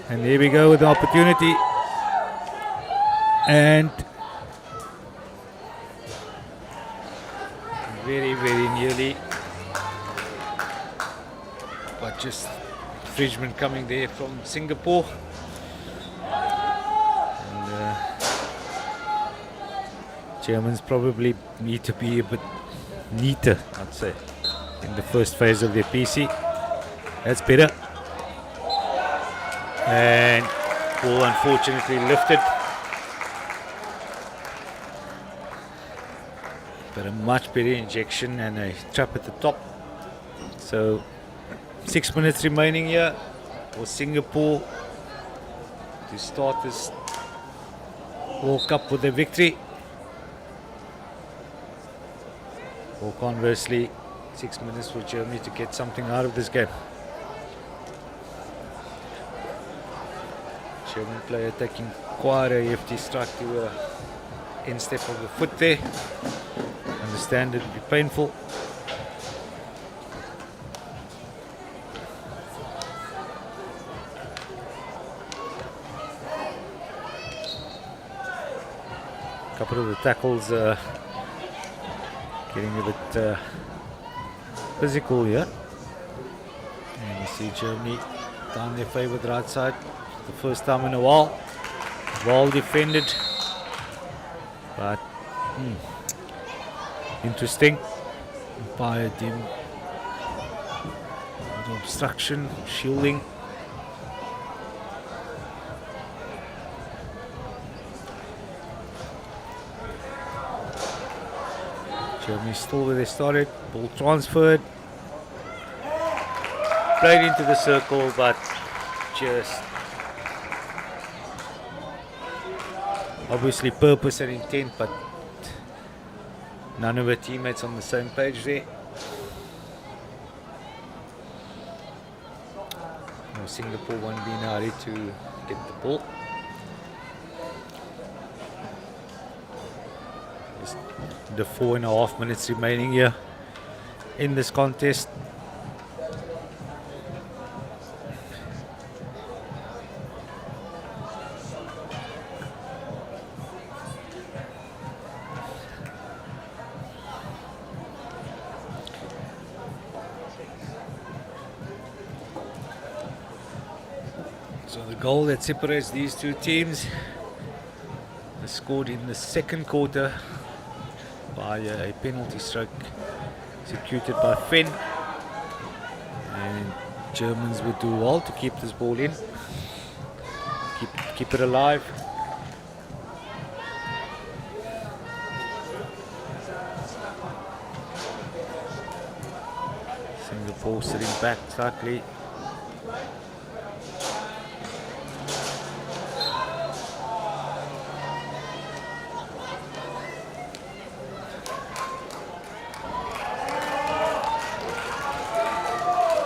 And there we go with the opportunity. And very, very nearly. But just Fridgman coming there from Singapore. And Germans probably need to be a bit neater, I'd say, in the first phase of their PC. That's better. And ball unfortunately lifted, but a much better injection and a trap at the top. So 6 minutes remaining here for Singapore to start this World Cup with a victory, or conversely 6 minutes for Germany to get something out of this game. German player taking quite a hefty strike to a instep of the foot there. Understand it will be painful. A couple of the tackles getting a bit physical here. And you see Germany down their favoured right side. The first time in a while. Well defended. But interesting. Umpire dim obstruction, shielding. Germany still where they started. Ball transferred. Played into the circle, but just obviously purpose and intent, but none of her teammates on the same page there. Singapore won't be in a hurry to get the ball. Just the 4.5 minutes remaining here in this contest. So the goal that separates these two teams was scored in the second quarter by a penalty stroke executed by Finn, and Germans would do well to keep this ball in, keep it alive. Singapore sitting back slightly.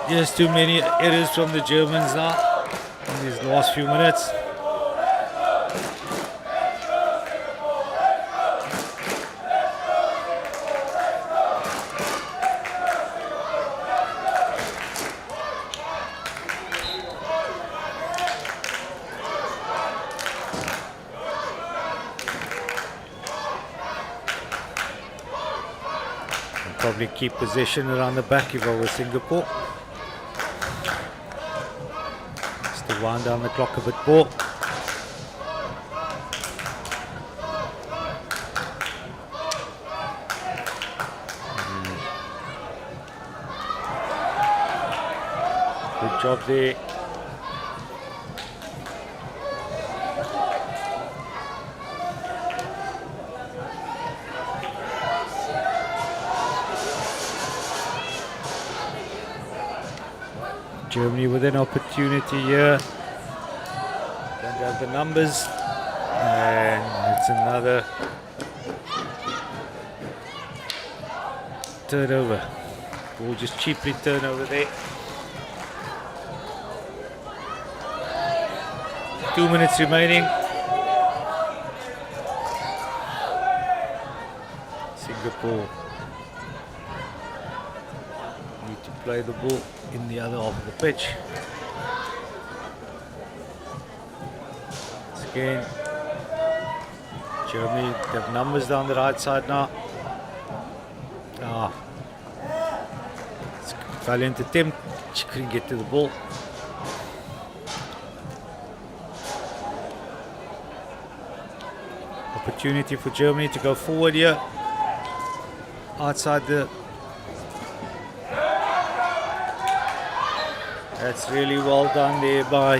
Just too many errors from the Germans now in these last few minutes. I'll probably keep possession around the back if I was Singapore. Wind down the clock a bit more. Good job there. Germany with an opportunity here. Don't have the numbers, and it's another turnover. Ball just cheaply turnover there. 2 minutes remaining. Singapore need to play the ball in the other half of the pitch. Again, Germany have numbers down the right side now. It's a valiant attempt. She couldn't get to the ball. Opportunity for Germany to go forward here. Outside the... That's really well done there by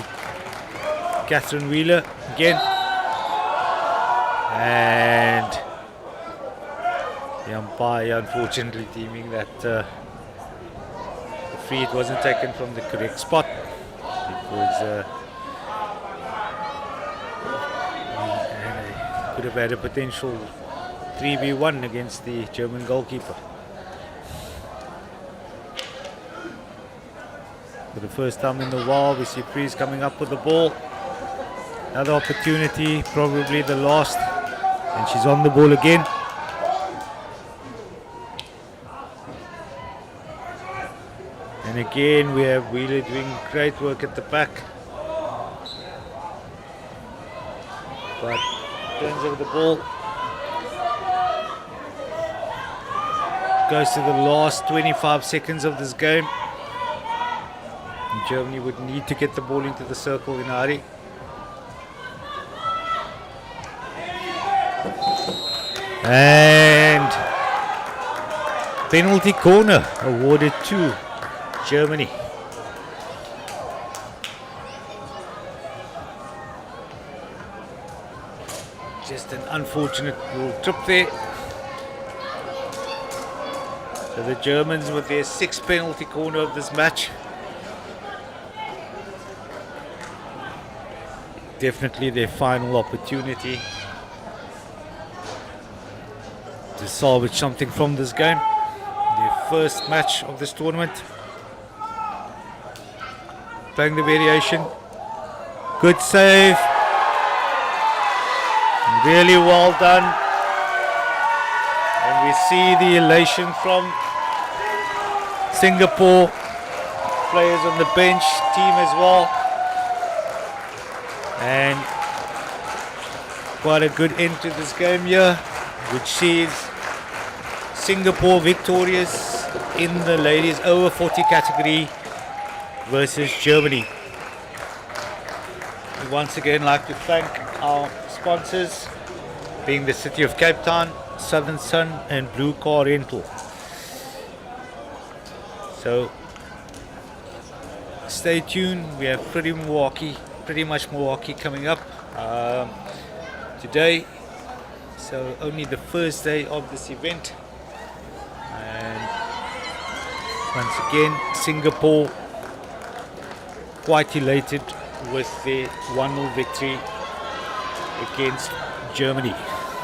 Catherine Wheeler again. And the umpire unfortunately deeming that the free hit wasn't taken from the correct spot, because could have had a potential 3v1 against the German goalkeeper. For the first time in the while, we see Priest coming up with the ball. Another opportunity, probably the last, and she's on the ball again. And again, we have Wheeler doing great work at the back. But turns over the ball. Goes to the last 25 seconds of this game. And Germany would need to get the ball into the circle in a hurry. And penalty corner awarded to Germany. Just an unfortunate little trip there. So the Germans with their 6th penalty corner of this match. Definitely their final opportunity to salvage something from this game. Their first match of this tournament. Playing the variation. Good save. Really well done. And we see the elation from Singapore. Players on the bench, team as well. And quite a good end to this game here, which sees Singapore victorious in the ladies over 40 category versus Germany. We once again like to thank our sponsors, being the City of Cape Town, Southern Sun and Blue Car Rental. So stay tuned, we have pretty much Milwaukee coming up today. So only the first day of this event. And once again, Singapore quite elated with their 1-0 victory against Germany.